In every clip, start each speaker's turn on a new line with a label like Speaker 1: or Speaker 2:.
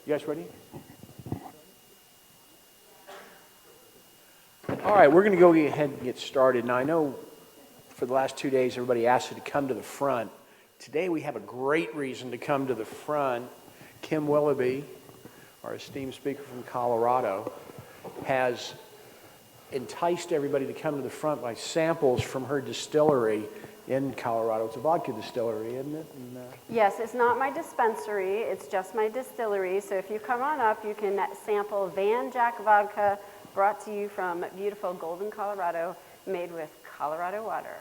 Speaker 1: You guys ready? All right, we're going to go ahead and get started. Now, I know for the last 2 days, everybody asked you to come to the front. Today, we have a great reason to come to the front. Kim Willoughby, our esteemed speaker from Colorado, has enticed everybody to come to the front by samples from her distillery in Colorado. It's a vodka distillery, isn't it?
Speaker 2: Yes, it's not my dispensary, it's just my distillery. So if you come on up, you can sample Van Jack vodka, brought to you from beautiful Golden, Colorado, made with Colorado water.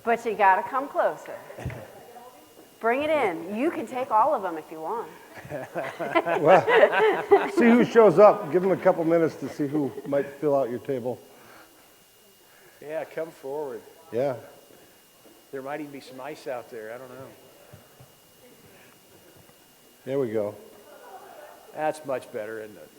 Speaker 2: But you gotta come closer. Bring it in. You can take all of them if you want.
Speaker 3: Well, see who shows up. Give them a couple minutes to see who might fill out your table.
Speaker 1: Yeah, come forward.
Speaker 3: Yeah.
Speaker 1: There might even be some ice out there. I don't know.
Speaker 3: There we go.
Speaker 1: That's much better, isn't it?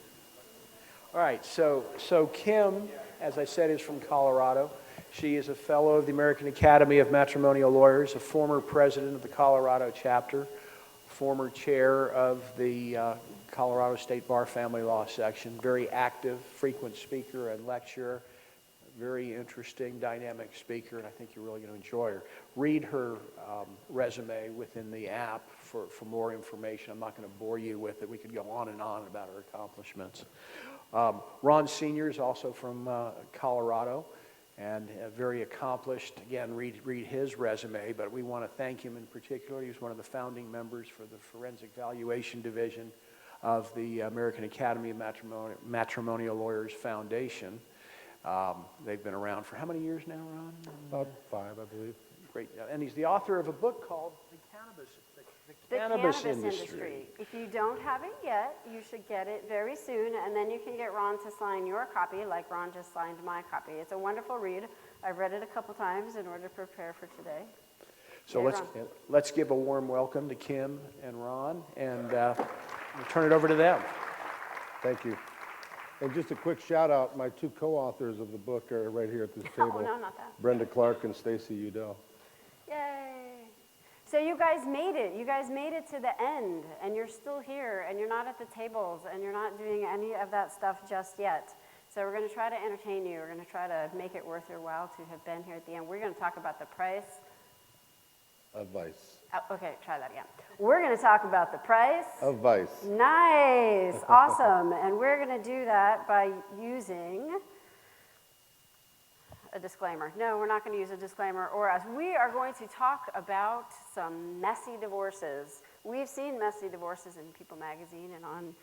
Speaker 1: All right, so Kim, as I said, is from Colorado. She is a fellow of the American Academy of Matrimonial Lawyers, a former president of the Colorado chapter, former chair of the Colorado State Bar Family Law section, very active, frequent speaker and lecturer, very interesting, dynamic speaker, and I think you're really going to enjoy her. Read her resume within the app for more information. I'm not going to bore you with it. We could go on and on about her accomplishments. Ron Sr. is also from Colorado and very accomplished. Again, read his resume, but we want to thank him in particular. He was one of the founding members for the Forensic Valuation Division of the American Academy of Matrimonial Lawyers Foundation. They've been around for how many years now, Ron?
Speaker 3: About 5, I believe.
Speaker 1: Great. And he's the author of a book called The Cannabis Industry.
Speaker 2: If you don't have it yet, you should get it very soon, and then you can get Ron to sign your copy like Ron just signed my copy. It's a wonderful read. I've read it a couple times in order to prepare for today.
Speaker 1: So let's give a warm welcome to Kim and Ron, and we'll turn it over to them.
Speaker 3: Thank you. And just a quick shout out, my 2 co-authors of the book are right here at this table.
Speaker 2: Oh, no, not that.
Speaker 3: Brenda Clark and Stacy Udell.
Speaker 2: Yay. So you guys made it. You guys made it to the end, and you're still here, and you're not at the tables, and you're not doing any of that stuff just yet. So we're going to try to entertain you. We're going to try to make it worth your while to have been here at the end. We're going to talk about the price.
Speaker 3: Of vice.
Speaker 2: Oh, okay, try that again. We're going to talk about the price.
Speaker 3: Of vice.
Speaker 2: Nice. Awesome. And we're going to do that by using a disclaimer. No, we're not going to use a disclaimer or us. We are going to talk about some messy divorces. We've seen messy divorces in People magazine and on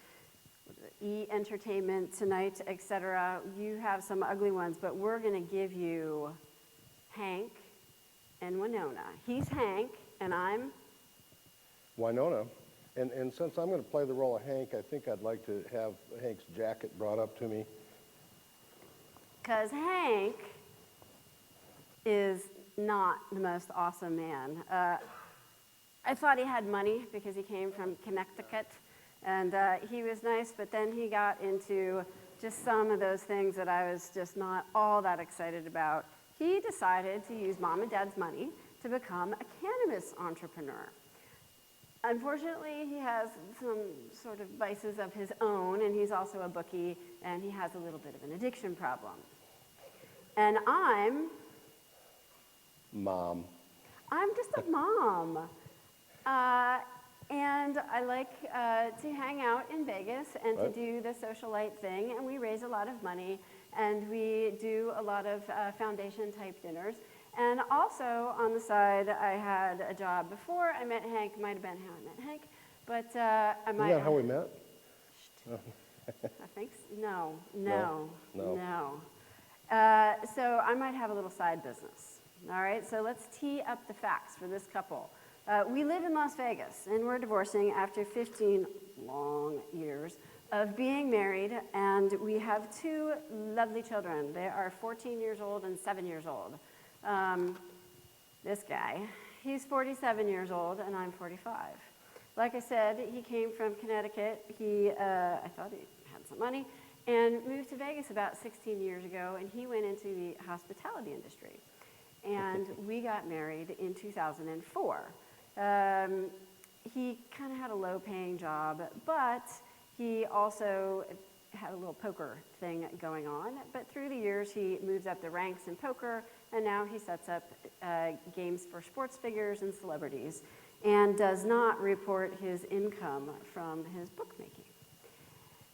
Speaker 2: E! Entertainment Tonight, etc. You have some ugly ones, but we're going to give you Hank and Winona. He's Hank, and I'm
Speaker 3: Winona. And since I'm going to play the role of Hank, I think I'd like to have Hank's jacket brought up to me.
Speaker 2: Because Hank is not the most awesome man. I thought he had money because he came from Connecticut, and he was nice, but then he got into just some of those things that I was just not all that excited about. He decided to use mom and dad's money to become a cannabis entrepreneur. Unfortunately, he has some sort of vices of his own, and he's also a bookie, and he has a little bit of an addiction problem. And I'm just a mom. And I like to hang out in Vegas and to do the socialite thing, and we raise a lot of money, and we do a lot of foundation-type dinners. And also, on the side, I had a job before I met Hank. Might have been how I met Hank, but I might.
Speaker 3: Is that how we met?
Speaker 2: I think so. No. So I might have a little side business. All right, so let's tee up the facts for this couple. We live in Las Vegas, and we're divorcing after 15 long years of being married, and we have 2 lovely children. They are 14 years old and 7 years old. This guy, he's 47 years old, and I'm 45. Like I said, he came from Connecticut. I thought he had some money, and moved to Vegas about 16 years ago, and he went into the hospitality industry. And we got married in 2004. he kind of had a low-paying job, but he also had a little poker thing going on. But through the years, he moves up the ranks in poker, and now he sets up games for sports figures and celebrities, and does not report his income from his bookmaking.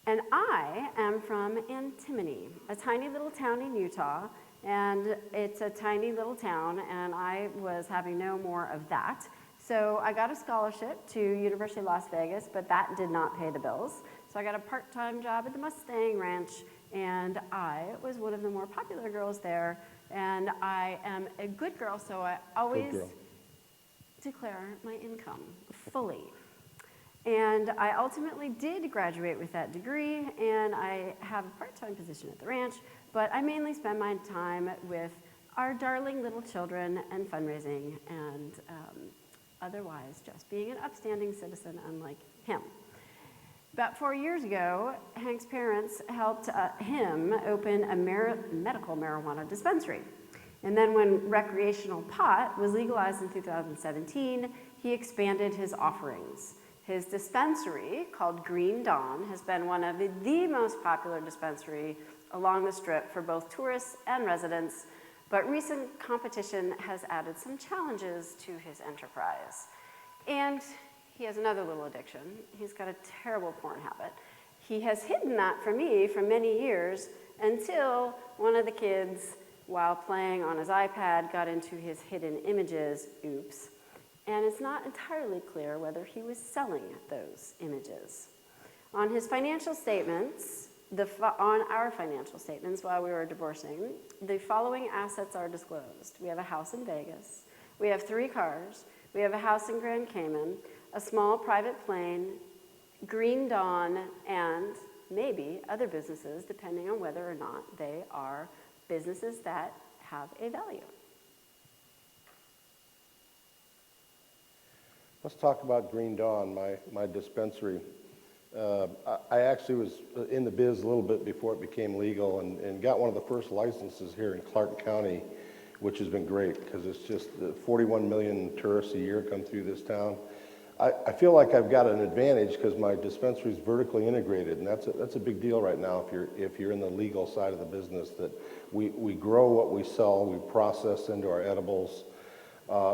Speaker 2: And I am from Antimony, a tiny little town in Utah, and it's a tiny little town, and I was having no more of that. So I got a scholarship to University of Las Vegas, but that did not pay the bills. So I got a part-time job at the Mustang Ranch, and I was one of the more popular girls there, and I am a good girl, so I always declare my income fully. And I ultimately did graduate with that degree, and I have a part-time position at the ranch, but I mainly spend my time with our darling little children and fundraising, and otherwise just being an upstanding citizen unlike him. About 4 years ago, Hank's parents helped him open a medical marijuana dispensary. And then when recreational pot was legalized in 2017, he expanded his offerings. His dispensary, called Green Dawn, has been one of the most popular dispensary along the Strip for both tourists and residents, but recent competition has added some challenges to his enterprise. And he has another little addiction. He's got a terrible porn habit. He has hidden that from me for many years until one of the kids, while playing on his iPad, got into his hidden images, oops. And it's not entirely clear whether he was selling those images. On his financial statements, on our financial statements while we were divorcing, the following assets are disclosed. We have a house in Vegas, we have 3 cars, we have a house in Grand Cayman, a small private plane, Green Dawn, and maybe other businesses, depending on whether or not they are businesses that have a value.
Speaker 3: Let's talk about Green Dawn, my dispensary. I actually was in the biz a little bit before it became legal, and got one of the first licenses here in Clark County, which has been great because it's just 41 million tourists a year come through this town. I feel like I've got an advantage because my dispensary is vertically integrated, and that's a big deal right now if you're in the legal side of the business, that we grow what we sell, we process into our edibles.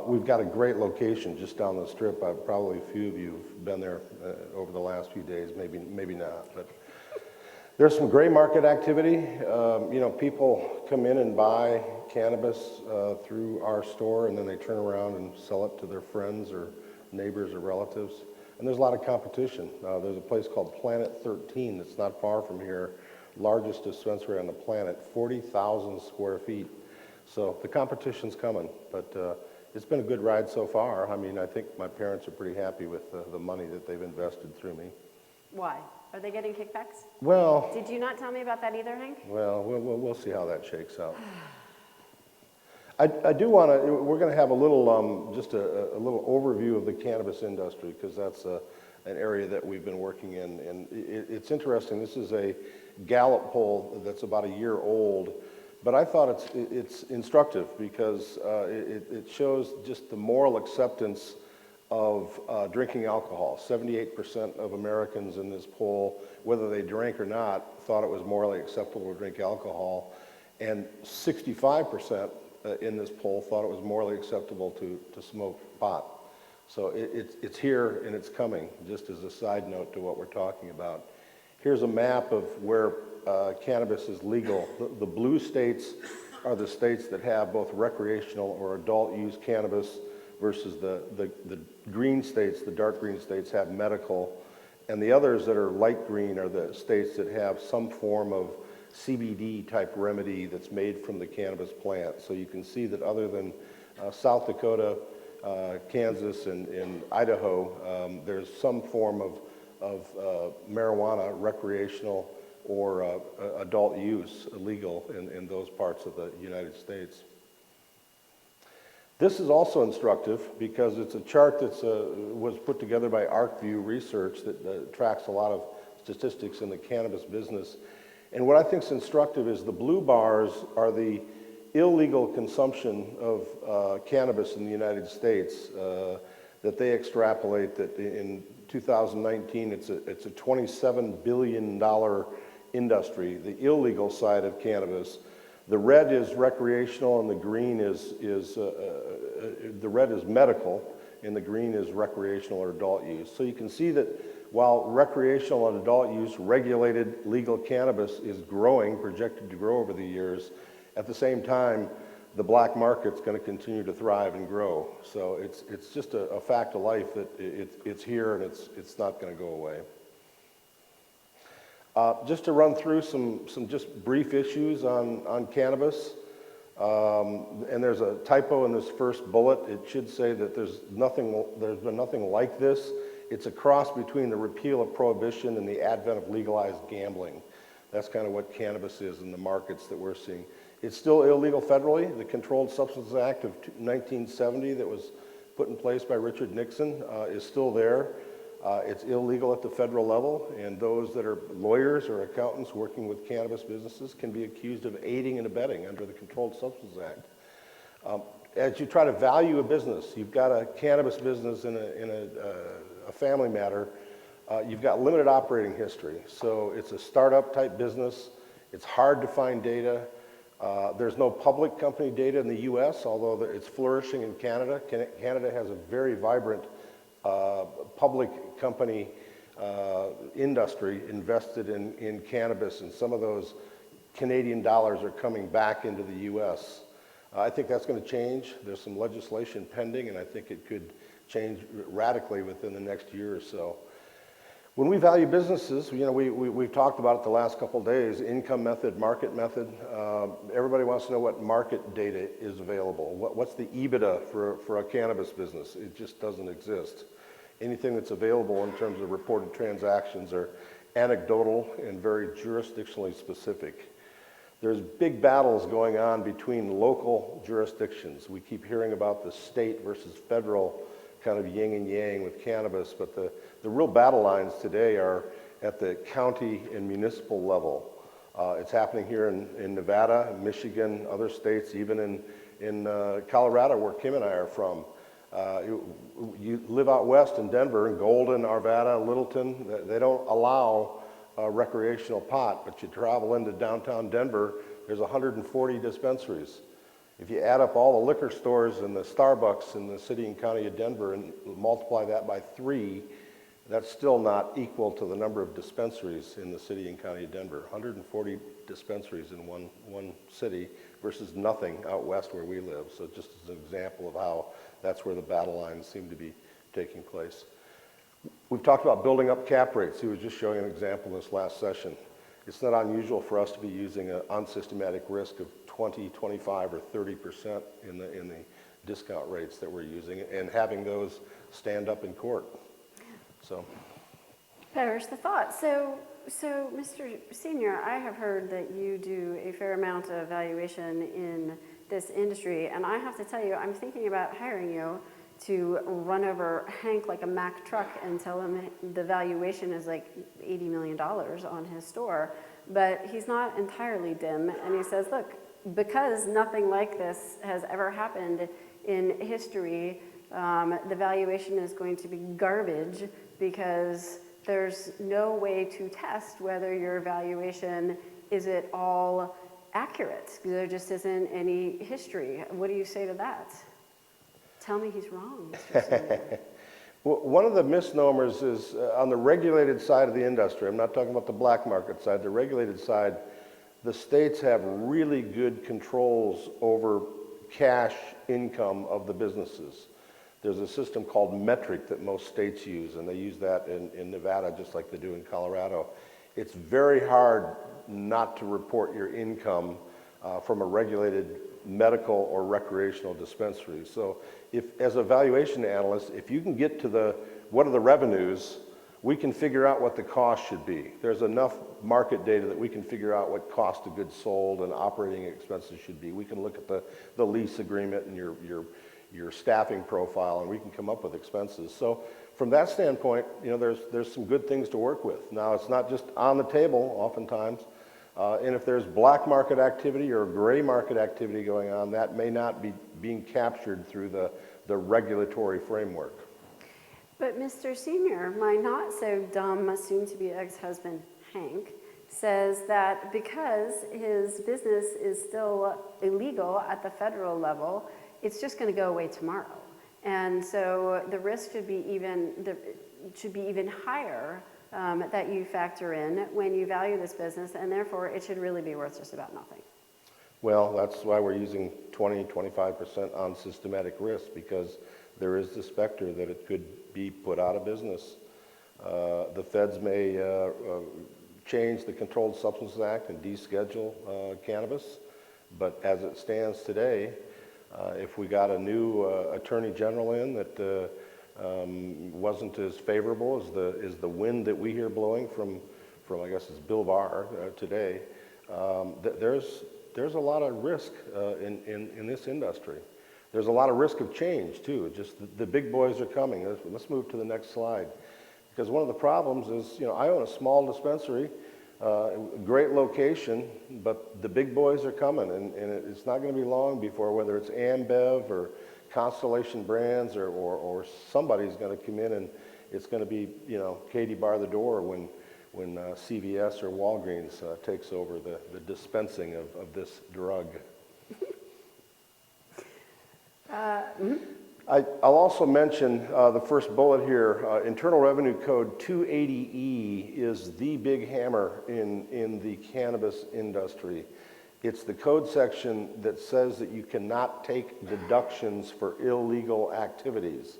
Speaker 3: We've got a great location just down the Strip. Probably a few of you have been there over the last few days, maybe not. But there's some gray market activity. People come in and buy cannabis through our store, and then they turn around and sell it to their friends or neighbors or relatives. And there's a lot of competition. There's a place called Planet 13 that's not far from here, largest dispensary on the planet, 40,000 square feet. So the competition's coming, but it's been a good ride so far. I mean, I think my parents are pretty happy with the money that they've invested through me.
Speaker 2: Why? Are they getting kickbacks?
Speaker 3: Well,
Speaker 2: Did you not tell me about that either, Hank?
Speaker 3: well, we'll see how that shakes out. I do want to, we're going to have a little, just a little overview of the cannabis industry, because that's an area that we've been working in. And it's interesting. This is a Gallup poll that's about a year old. But I thought it's instructive because it shows just the moral acceptance of drinking alcohol. 78% of Americans in this poll, whether they drank or not, thought it was morally acceptable to drink alcohol. And 65% in this poll thought it was morally acceptable to smoke pot. So it's here and it's coming, just as a side note to what we're talking about. Here's a map of where cannabis is legal. The blue states are the states that have both recreational or adult use cannabis, versus the green states, the dark green states, have medical. And the others that are light green are the states that have some form of CBD type remedy that's made from the cannabis plant. So you can see that other than South Dakota, Kansas, and Idaho, there's some form of marijuana, recreational or adult use, legal in those parts of the United States. This is also instructive because it's a chart that was put together by ArcView Research that tracks a lot of statistics in the cannabis business. And what I think is instructive is the blue bars are the illegal consumption of cannabis in the United States. that they extrapolate that in 2019 it's a $27 billion industry, the illegal side of cannabis. The red is recreational and the green the red is medical and the green is recreational or adult use. So you can see that while recreational and adult use regulated legal cannabis is growing, projected to grow over the years, at the same time, the black market's going to continue to thrive and grow. So it's just a fact of life that it's here and it's not going to go away. Just to run through some just brief issues on cannabis, and there's a typo in this first bullet. It should say that there's been nothing like this. It's a cross between the repeal of prohibition and the advent of legalized gambling. That's kind of what cannabis is in the markets that we're seeing. It's still illegal federally. The Controlled Substances Act of 1970 that was put in place by Richard Nixon is still there. It's illegal at the federal level, and those that are lawyers or accountants working with cannabis businesses can be accused of aiding and abetting under the Controlled Substances Act. As you try to value a business, you've got a cannabis business in a family matter, you've got limited operating history. So it's a startup type business. It's hard to find data. There's no public company data in the US, although it's flourishing in Canada. Canada has a very vibrant public company industry invested in cannabis, and some of those Canadian dollars are coming back into the US. I think that's going to change. There's some legislation pending, and I think it could change radically within the next year or so. When we value businesses, we've talked about it the last couple of days, income method, market method. Everybody wants to know what market data is available. What's the EBITDA for a cannabis business? It just doesn't exist. Anything that's available in terms of reported transactions are anecdotal and very jurisdictionally specific. There's big battles going on between local jurisdictions. We keep hearing about the state versus federal kind of yin and yang with cannabis, but the real battle lines today are at the county and municipal level. It's happening here in Nevada, Michigan, other states, even in Colorado, where Kim and I are from. You live out west in Denver, in Golden, Arvada, Littleton, they don't allow recreational pot, but you travel into downtown Denver, there's 140 dispensaries. If you add up all the liquor stores and the Starbucks in the city and county of Denver and multiply that by 3, that's still not equal to the number of dispensaries in the city and county of Denver. 140 dispensaries in one city versus nothing out west where we live. So just as an example of how that's where the battle lines seem to be taking place. We've talked about building up cap rates. He was just showing an example in this last session. It's not unusual for us to be using an unsystematic risk of 20, 25, or 30% in the discount rates that we're using, and having those stand up in court. So,
Speaker 2: Perish the thought. So, Mr. Senior, I have heard that you do a fair amount of valuation in this industry, and I have to tell you, I'm thinking about hiring you to run over Hank like a Mack truck and tell him the valuation is like $80 million on his store, but he's not entirely dim, and he says, look, because nothing like this has ever happened in history, the valuation is going to be garbage because there's no way to test whether your valuation is at all accurate. There just isn't any history. What do you say to that? Tell me he's wrong, Mr. Senior.
Speaker 3: Well, one of the misnomers is on the regulated side of the industry. I'm not talking about the black market side. The regulated side, the states have really good controls over cash income of the businesses. There's a system called metric that most states use, and they use that in Nevada just like they do in Colorado. It's very hard not to report your income from a regulated medical or recreational dispensary. So if, as a valuation analyst, if you can get to what are the revenues, we can figure out what the cost should be. There's enough market data that we can figure out what cost of goods sold and operating expenses should be. We can look at the lease agreement and your staffing profile, and we can come up with expenses. So from that standpoint, there's some good things to work with. Now, it's not just on the table oftentimes, and if there's black market activity or gray market activity going on, that may not be being captured through the regulatory framework.
Speaker 2: But Mr. Senior, my not so dumb soon-to-be ex-husband, Hank, says that because his business is still illegal at the federal level, it's just going to go away tomorrow. And so the risk should be even higher that you factor in when you value this business, and therefore it should really be worth just about nothing.
Speaker 3: Well, that's why we're using 20-25% on systematic risk, because there is the specter that it could be put out of business. The feds may change the Controlled Substances Act and deschedule cannabis, but as it stands today, if we got a new attorney general in that wasn't as favorable as the wind that we hear blowing from I guess it's Bill Barr today, there's a lot of risk in this industry. There's a lot of risk of change too. Just the big boys are coming. Let's move to the next slide. Because one of the problems is, I own a small dispensary, great location, but the big boys are coming, and it's not going to be long before, whether it's Ambev or Constellation Brands or somebody's going to come in, and it's going to be, Katie bar the door when CVS or Walgreens takes over the dispensing of this drug. I'll also mention the first bullet here. Internal Revenue Code 280E is the big hammer in the cannabis industry. It's the code section that says that you cannot take deductions for illegal activities.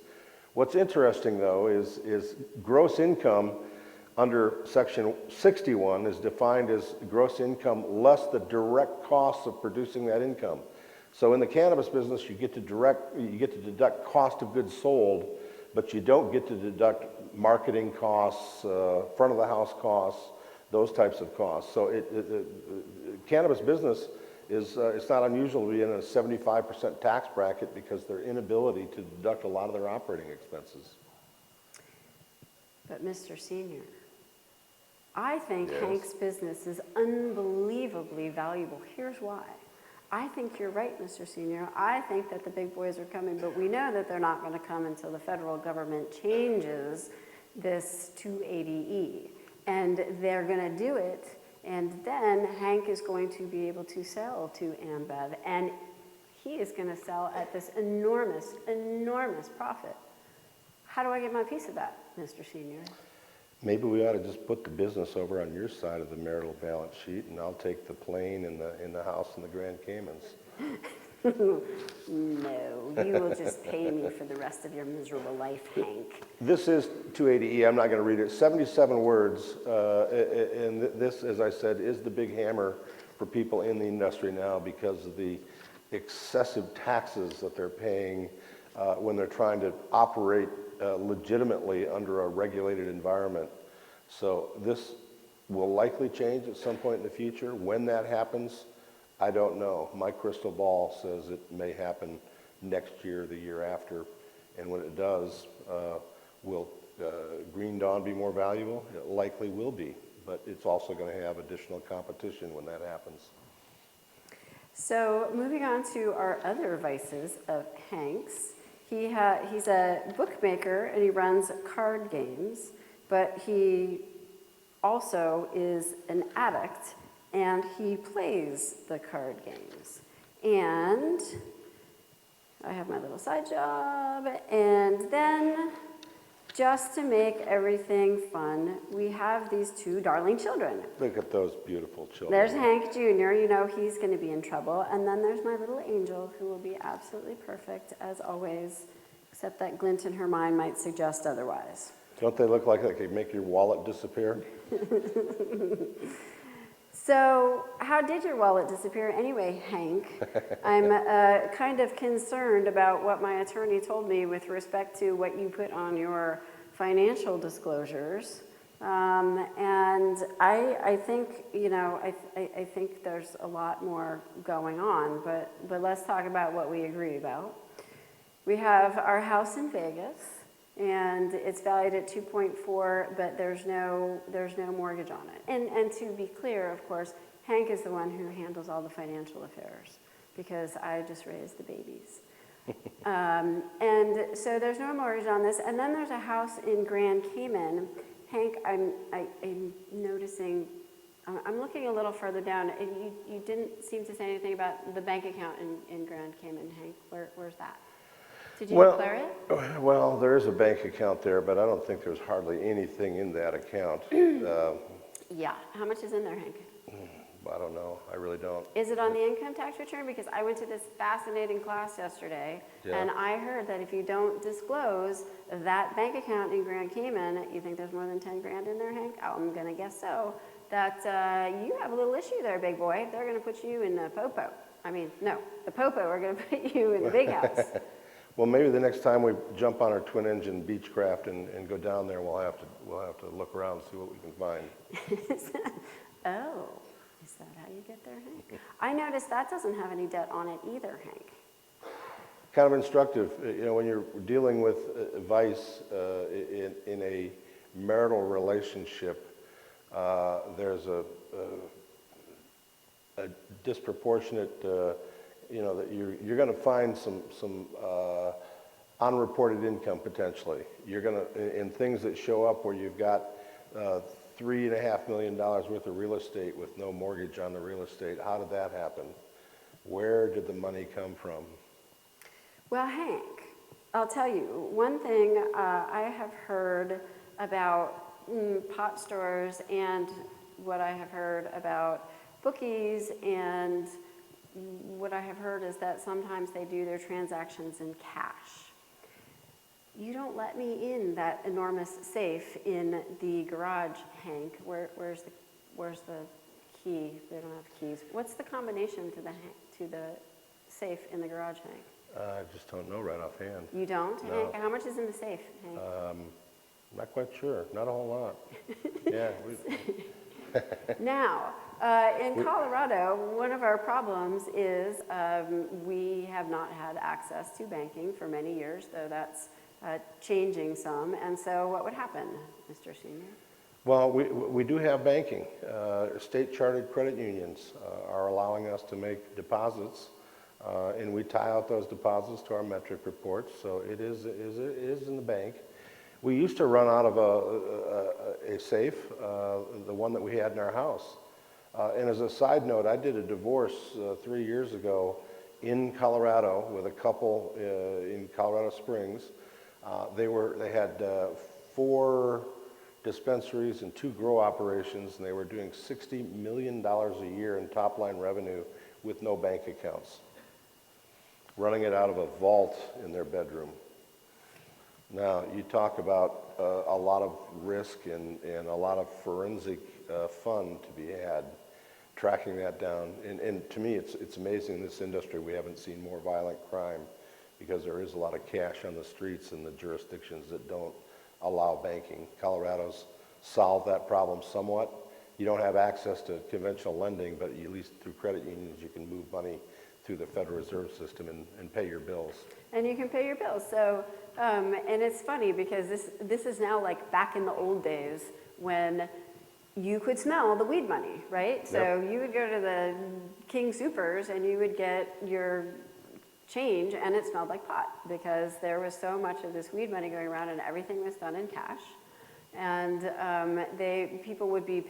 Speaker 3: What's interesting, though, is gross income under Section 61 is defined as gross income less the direct costs of producing that income. So in the cannabis business, you get to deduct cost of goods sold, but you don't get to deduct marketing costs, front of the house costs, those types of costs. So cannabis business is, it's not unusual to be in a 75% tax bracket because their inability to deduct a lot of their operating expenses.
Speaker 2: But Mr. Senior, I think
Speaker 3: Yes.
Speaker 2: Hank's business is unbelievably valuable. Here's why. I think you're right, Mr. Senior. I think that the big boys are coming, but we know that they're not going to come until the federal government changes this 280E. And they're going to do it, and then Hank is going to be able to sell to Ambev, and he is going to sell at this enormous, enormous profit. How do I get my piece of that, Mr. Senior?
Speaker 3: Maybe we ought to just put the business over on your side of the marital balance sheet, and I'll take the plane and the house in the Grand Caymans.
Speaker 2: No, you will just pay me for the rest of your miserable life, Hank.
Speaker 3: This is 280E. I'm not going to read it. 77 words, and this, as I said, is the big hammer for people in the industry now because of the excessive taxes that they're paying when they're trying to operate legitimately under a regulated environment. So this will likely change at some point in the future. When that happens, I don't know. My crystal ball says it may happen next year, the year after, and when it does, will Green Dawn be more valuable? It likely will be, but it's also going to have additional competition when that happens.
Speaker 2: So moving on to our other vices of Hank's. He's a bookmaker and he runs card games, but he also is an addict and he plays the card games. And I have my little side job, and then just to make everything fun, we have these two darling children.
Speaker 3: Look at those beautiful children.
Speaker 2: There's Hank Jr., you know he's going to be in trouble. And then there's my little angel, who will be absolutely perfect, as always, except that glint in her mind might suggest otherwise.
Speaker 3: Don't they look like they could make your wallet disappear?
Speaker 2: So how did your wallet disappear anyway, Hank? I'm kind of concerned about what my attorney told me with respect to what you put on your financial disclosures. And I think, I think there's a lot more going on, but let's talk about what we agree about. We have our house in Vegas, and it's valued at 2.4, but there's no mortgage on it. And to be clear, of course, Hank is the one who handles all the financial affairs because I just raised the babies. And so there's no mortgage on this. And then there's a house in Grand Cayman. Hank, I'm noticing, I'm looking a little further down. And you didn't seem to say anything about the bank account in Grand Cayman, Hank. Where's that? Did you declare it?
Speaker 3: Well, there is a bank account there, but I don't think there's hardly anything in that account.
Speaker 2: Yeah. How much is in there, Hank?
Speaker 3: I don't know. I really don't.
Speaker 2: Is it on the income tax return? Because I went to this fascinating class yesterday,
Speaker 3: Yeah.
Speaker 2: and I heard that if you don't disclose that bank account in Grand Cayman, you think there's more than 10 grand in there, Hank? I'm gonna guess so. That you have a little issue there, big boy. They're gonna put you in the popo. I mean, no, the popo are gonna put you in the big house.
Speaker 3: Well, maybe the next time we jump on our twin-engine Beechcraft and go down there, we'll have to look around and see what we can find.
Speaker 2: Oh, is that how you get there, Hank? I noticed that doesn't have any debt on it either, Hank.
Speaker 3: Kind of instructive, when you're dealing with vice in a marital relationship, there's a disproportionate, that you're going to find some unreported income potentially. You're going to, in things that show up where you've got $3.5 million worth of real estate with no mortgage on the real estate. How did that happen? Where did the money come from?
Speaker 2: Well, Hank, I'll tell you, one thing I have heard about pot stores and what I have heard about bookies and what I have heard is that sometimes they do their transactions in cash. You don't let me in that enormous safe in the garage, Hank. Where's the key? They don't have keys. What's the combination to the safe in the garage, Hank?
Speaker 3: I just don't know right offhand.
Speaker 2: You don't,
Speaker 3: No.
Speaker 2: Hank? How much is in the safe, Hank?
Speaker 3: Not quite sure. Not a whole lot. Yeah.
Speaker 2: Now, in Colorado, one of our problems is we have not had access to banking for many years, though that's changing some. And so what would happen, Mr. Senior?
Speaker 3: Well, we do have banking. State chartered credit unions are allowing us to make deposits, and we tie out those deposits to our metric reports, so it is in the bank. We used to run out of a safe, the one that we had in our house. And as a side note, I did a divorce 3 years ago in Colorado with a couple in Colorado Springs. They had 4 dispensaries and 2 grow operations, and they were doing $60 million a year in top-line revenue with no bank accounts, running it out of a vault in their bedroom. Now, you talk about a lot of risk and a lot of forensic fun to be had, tracking that down. And to me, it's amazing in this industry we haven't seen more violent crime, because there is a lot of cash on the streets in the jurisdictions that don't allow banking. Colorado's solved that problem somewhat. You don't have access to conventional lending, but at least through credit unions you can move money through the Federal Reserve System and pay your bills.
Speaker 2: And you can pay your bills. So, and it's funny because this is now like back in the old days when you could smell the weed money, right? So
Speaker 3: Yep.
Speaker 2: you would go to the King Soopers and you would get your change and it smelled like pot because there was so much of this weed money going around and everything was done in cash. And people would be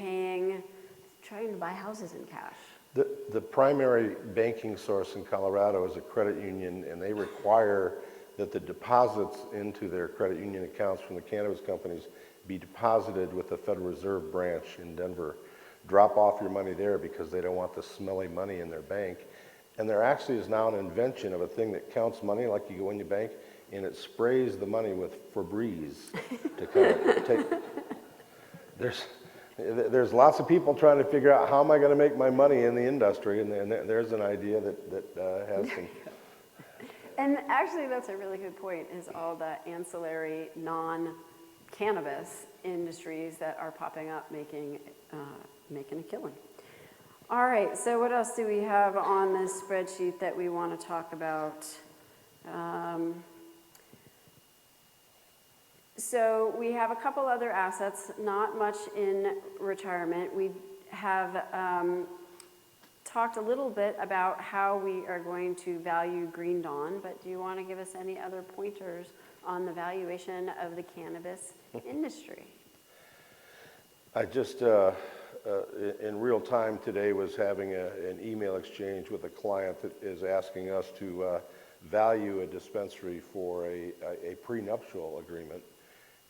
Speaker 2: trying to buy houses in cash.
Speaker 3: The primary banking source in Colorado is a credit union, and they require that the deposits into their credit union accounts from the cannabis companies be deposited with the Federal Reserve branch in Denver. Drop off your money there because they don't want the smelly money in their bank. And there actually is now an invention of a thing that counts money like you go in your bank, and it sprays the money with Febreze to kind of take. There's lots of people trying to figure out how am I going to make my money in the industry, and there's an idea that has some.
Speaker 2: And actually, that's a really good point, is all the ancillary non-cannabis industries that are popping up making a killing. All right, so what else do we have on this spreadsheet that we want to talk about? So we have a couple other assets, not much in retirement. We have talked a little bit about how we are going to value Green Dawn, but do you want to give us any other pointers on the valuation of the cannabis industry?
Speaker 3: I just, in real time today, was having an email exchange with a client that is asking us to value a dispensary for a prenuptial agreement.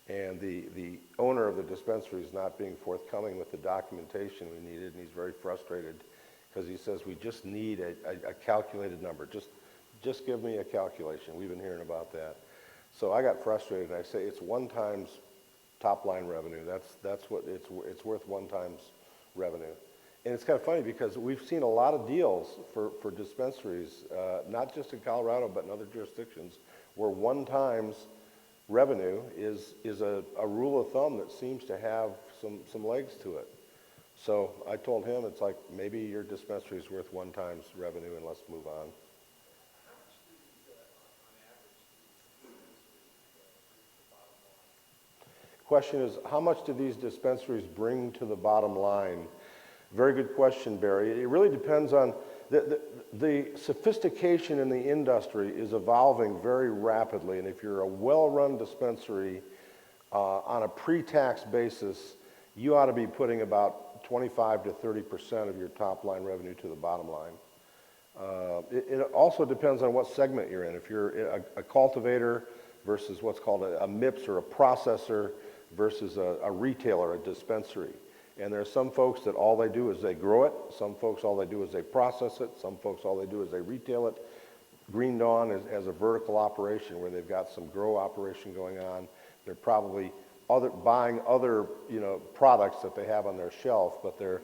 Speaker 3: And the owner of the dispensary is not being forthcoming with the documentation we needed, and he's very frustrated because he says, we just need a calculated number. Just give me a calculation. We've been hearing about that. So I got frustrated, and I say, it's 1 times top line revenue. That's what it's worth, 1 times revenue. And it's kind of funny because we've seen a lot of deals for dispensaries, not just in Colorado, but in other jurisdictions, where 1 times revenue is a rule of thumb that seems to have some legs to it. So I told him, it's like, maybe your dispensary is worth 1 times revenue, and let's move on. Question is, how much do these dispensaries bring to the bottom line? Very good question, Barry. It really depends on, the sophistication in the industry is evolving very rapidly, and if you're a well-run dispensary on a pre-tax basis, you ought to be putting about 25 to 30% of your top line revenue to the bottom line. It also depends on what segment you're in. If you're a cultivator versus what's called a MIPS or a processor versus a retailer, a dispensary. And there are some folks that all they do is they grow it. Some folks, all they do is they process it. Some folks, all they do is they retail it. Green Dawn has a vertical operation where they've got some grow operation going on. They're probably buying other products that they have on their shelf, but they're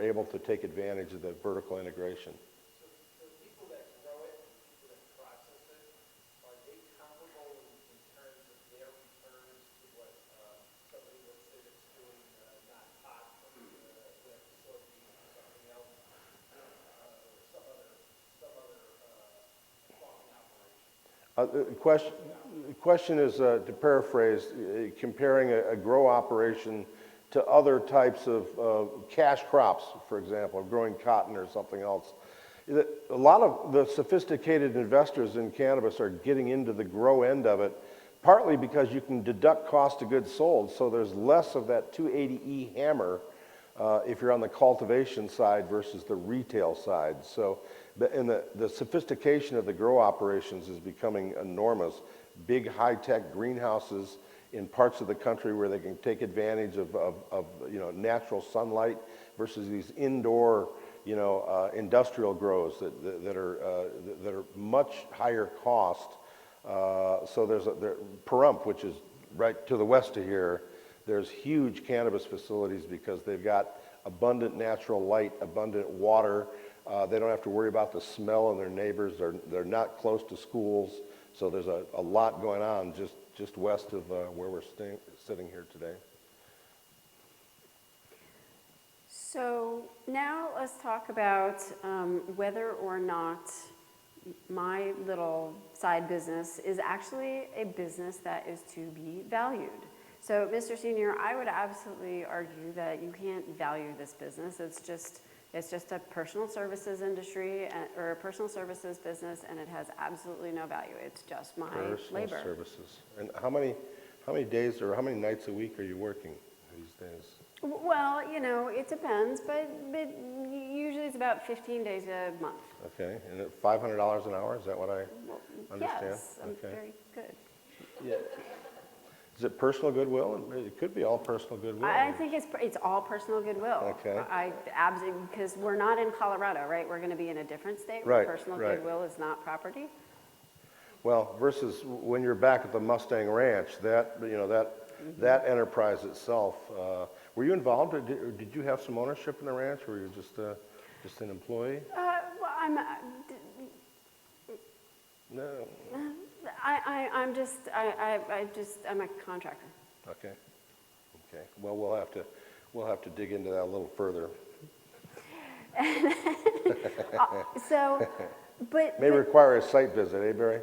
Speaker 3: able to take advantage of the vertical integration.
Speaker 4: So the people that grow it, people that process it, are they comparable in terms of their returns to what somebody, let's say, that's doing not pot from their facility or something else, or some other farming operation?
Speaker 3: The question is, to paraphrase, comparing a grow operation to other types of cash crops, for example, growing cotton or something else. A lot of the sophisticated investors in cannabis are getting into the grow end of it, partly because you can deduct cost of goods sold, so there's less of that 280E hammer if you're on the cultivation side versus the retail side. So, and the sophistication of the grow operations is becoming enormous. Big high-tech greenhouses in parts of the country where they can take advantage of natural sunlight versus these indoor industrial grows that are much higher cost. So there's Pahrump, which is right to the west of here. There's huge cannabis facilities because they've got abundant natural light, abundant water. They don't have to worry about the smell of their neighbors. They're not close to schools. So there's a lot going on just west of where we're sitting here today.
Speaker 2: So now let's talk about whether or not my little side business is actually a business that is to be valued. So, Mr. Senior, I would absolutely argue that you can't value this business. It's just a personal services industry or a personal services business, and it has absolutely no value. It's just my labor.
Speaker 3: Personal services. And how many days or how many nights a week are you working these days?
Speaker 2: Well, it depends, but usually it's about 15 days a month.
Speaker 3: Okay, and at $500 an hour, is that what I understand?
Speaker 2: Yes, very good.
Speaker 3: Yeah. Is it personal goodwill? It could be all personal goodwill.
Speaker 2: I think it's all personal goodwill.
Speaker 3: Okay.
Speaker 2: I absolutely, because we're not in Colorado, right? We're going to be in a different state
Speaker 3: Right,
Speaker 2: where personal
Speaker 3: right.
Speaker 2: goodwill is not property.
Speaker 3: Well, versus when you're back at the Mustang Ranch, that enterprise itself. Were you involved, or did you have some ownership in the ranch, or were you just an employee?
Speaker 2: Well, I'm
Speaker 3: No.
Speaker 2: I'm a contractor.
Speaker 3: Okay. Well, we'll have to dig into that a little further. May require a site visit, eh, Barry?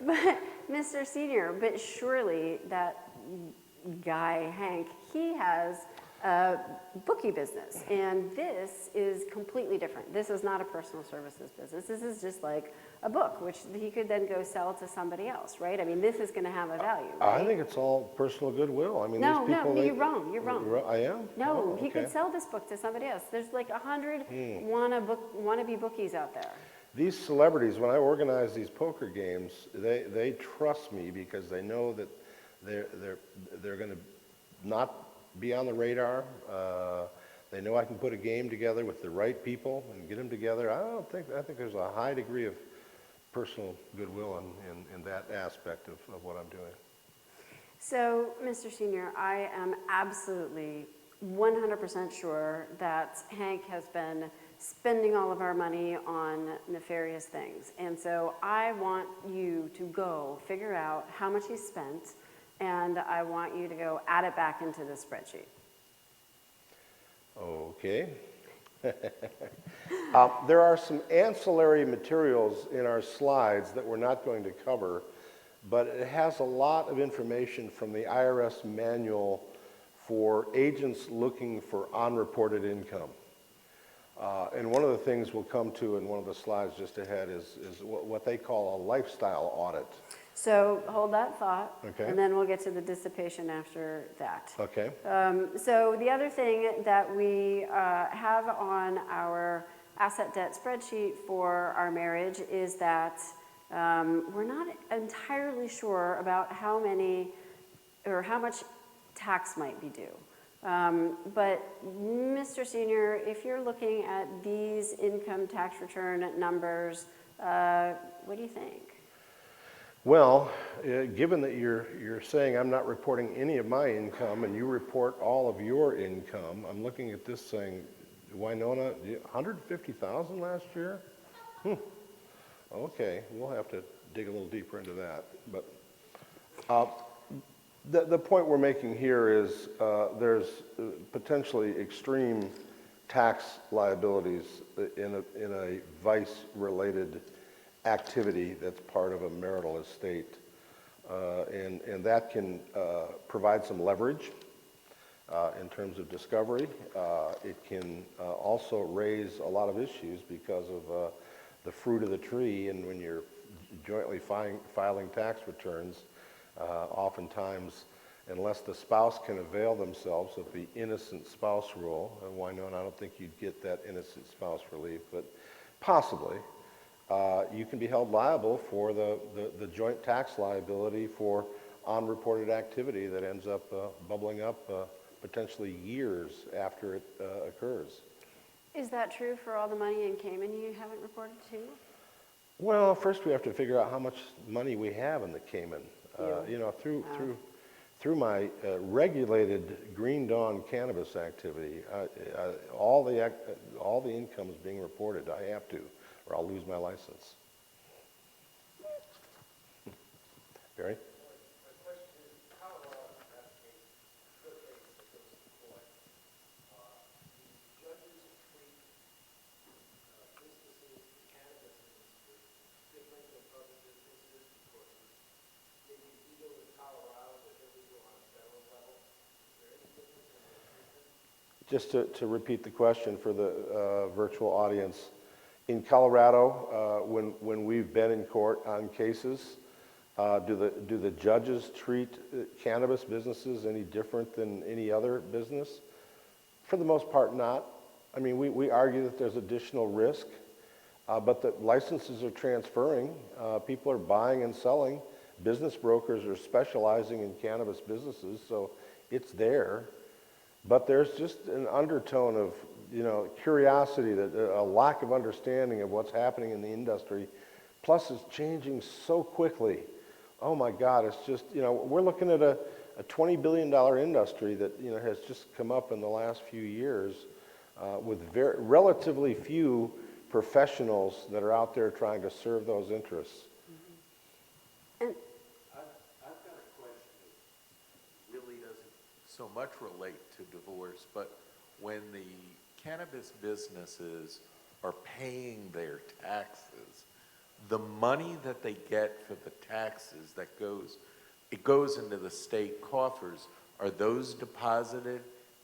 Speaker 2: But Mr. Senior, but surely that guy Hank, he has bookie business. And this is completely different. This is not a personal services business. This is just like a book, which he could then go sell to somebody else, right? I mean, this is going to have a value, right?
Speaker 3: I think it's all personal goodwill. I mean,
Speaker 2: No,
Speaker 3: these people.
Speaker 2: no, you're wrong. You're wrong.
Speaker 3: I am?
Speaker 2: No,
Speaker 3: Oh,
Speaker 2: he could
Speaker 3: okay.
Speaker 2: sell this book to somebody else. There's like 100 wannabe bookies out there.
Speaker 3: These celebrities, when I organize these poker games, they trust me because they know that they're going to not be on the radar. They know I can put a game together with the right people and get them together. I think there's a high degree of personal goodwill in that aspect of what I'm doing.
Speaker 2: So, Mr. Senior, I am absolutely 100% sure that Hank has been spending all of our money on nefarious things. And so I want you to go figure out how much he spent, and I want you to go add it back into the spreadsheet.
Speaker 3: Okay. There are some ancillary materials in our slides that we're not going to cover, but it has a lot of information from the IRS manual for agents looking for unreported income. And one of the things we'll come to in one of the slides just ahead is what they call a lifestyle audit.
Speaker 2: So hold that thought,
Speaker 3: Okay.
Speaker 2: and then we'll get to the dissipation after that.
Speaker 3: Okay.
Speaker 2: So the other thing that we have on our asset debt spreadsheet for our marriage is that we're not entirely sure about how many or how much tax might be due. But Mr. Senior, if you're looking at these income tax return numbers, what do you think?
Speaker 3: Well, given that you're saying I'm not reporting any of my income and you report all of your income, I'm looking at this saying, Winona, 150,000 last year? Okay, we'll have to dig a little deeper into that. But the point we're making here is there's potentially extreme tax liabilities in a vice-related activity that's part of a marital estate. And that can provide some leverage in terms of discovery. It can also raise a lot of issues because of the fruit of the tree, and when you're jointly filing tax returns, oftentimes, unless the spouse can avail themselves of the innocent spouse rule, and why not? I don't think you'd get that innocent spouse relief, but possibly, you can be held liable for the joint tax liability for unreported activity that ends up bubbling up potentially years after it occurs.
Speaker 2: Is that true for all the money in Cayman you haven't reported to?
Speaker 3: Well, first we have to figure out how much money we have in the Cayman. You know, through my regulated Green Dawn cannabis activity, all the income is being reported. I have to, or I'll lose my license. Barry?
Speaker 4: My question is, Colorado has a good case that goes to court. The judges treat businesses, the cannabis industry, different than other businesses because they can deal with Colorado, but illegal on a federal level. Is there any difference in their treatment?
Speaker 3: Just to repeat the question for the virtual audience, in Colorado, when we've been in court on cases, do the judges treat cannabis businesses any different than any other business? For the most part, not. I mean, we argue that there's additional risk, but the licenses are transferring. People are buying and selling. Business brokers are specializing in cannabis businesses, so it's there. But there's just an undertone of, you know, curiosity, that a lack of understanding of what's happening in the industry. Plus, it's changing so quickly. Oh my God, it's just, you know, we're looking at a $20 billion industry that, you know, has just come up in the last few years with relatively few professionals that are out there trying to serve those interests.
Speaker 2: And
Speaker 5: I've got a question that really doesn't so much relate to divorce, but when the cannabis businesses are paying their taxes, the money that they get for the taxes it goes into the state coffers. Are those deposited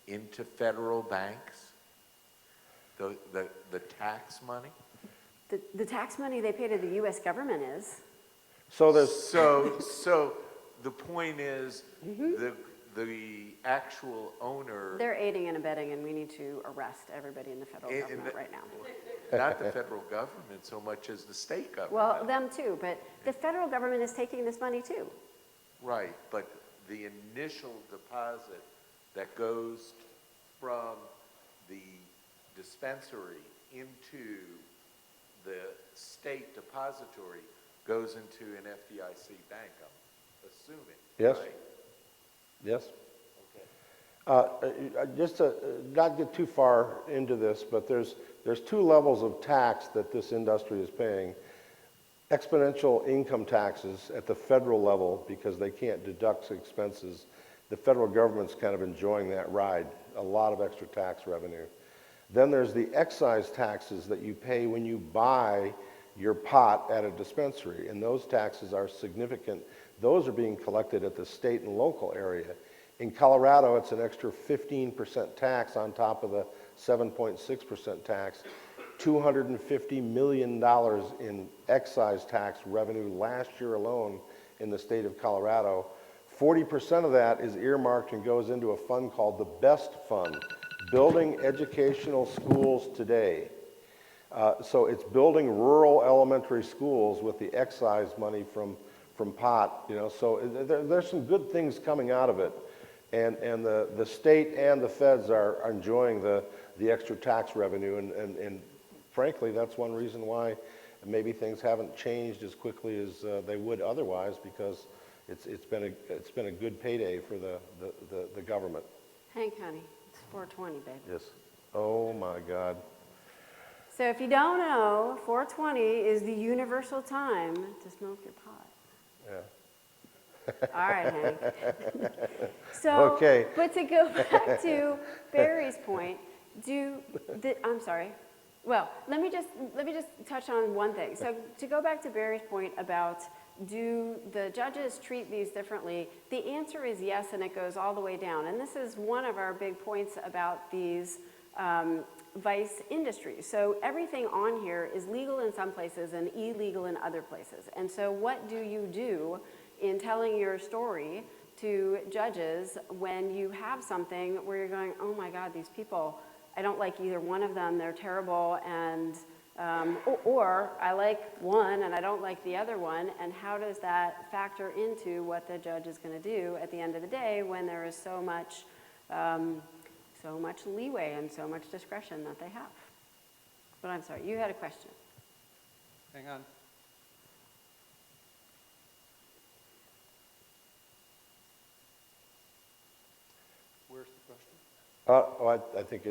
Speaker 5: into federal banks? The tax money?
Speaker 2: The tax money they pay to the US government is.
Speaker 3: So there's,
Speaker 5: So the point is, the actual owner,
Speaker 2: They're aiding and abetting, and we need to arrest everybody in the federal
Speaker 5: Eh,
Speaker 2: government
Speaker 5: the-
Speaker 2: right now.
Speaker 5: not the federal government so much as the state government.
Speaker 2: Well, them too, but the federal government is taking this money too.
Speaker 5: Right, but the initial deposit that goes from the dispensary into the state depository goes into an FDIC bank, I'm assuming,
Speaker 3: Yes.
Speaker 5: right?
Speaker 3: yes?
Speaker 5: Okay.
Speaker 3: Just to not get too far into this, but there's two levels of tax that this industry is paying. Exponential income taxes at the federal level because they can't deduct expenses. The federal government's kind of enjoying that ride, a lot of extra tax revenue. Then there's the excise taxes that you pay when you buy your pot at a dispensary, and those taxes are significant. Those are being collected at the state and local area. In Colorado, it's an extra 15% tax on top of the 7.6% tax. $250 million in excise tax revenue last year alone in the state of Colorado. 40% of that is earmarked and goes into a fund called the BEST Fund, Building Educational Schools Today. So it's building rural elementary schools with the excise money from pot, you know, so there's some good things coming out of it. And the state and the feds are enjoying the extra tax revenue, and frankly, that's one reason why maybe things haven't changed as quickly as they would otherwise, because it's been a good payday for the government.
Speaker 2: Hank, honey, it's 420, baby.
Speaker 3: Yes. Oh my God.
Speaker 2: So if you don't know, 420 is the universal time to smoke your pot.
Speaker 3: Yeah.
Speaker 2: All right, Hank. So,
Speaker 3: Okay.
Speaker 2: but to go back to Barry's point, I'm sorry. Well, let me just touch on one thing. So to go back to Barry's point about do the judges treat these differently, the answer is yes, and it goes all the way down. And this is one of our big points about these vice industries. So everything on here is legal in some places and illegal in other places. And so what do you do in telling your story to judges when you have something where you're going, oh my God, these people, I don't like either one of them, they're terrible, and or I like one and I don't like the other one, and how does that factor into what the judge is going to do at the end of the day when there is so much leeway and so much discretion that they have? But I'm sorry, you had a question.
Speaker 6: Hang on. Where's the question?
Speaker 3: I think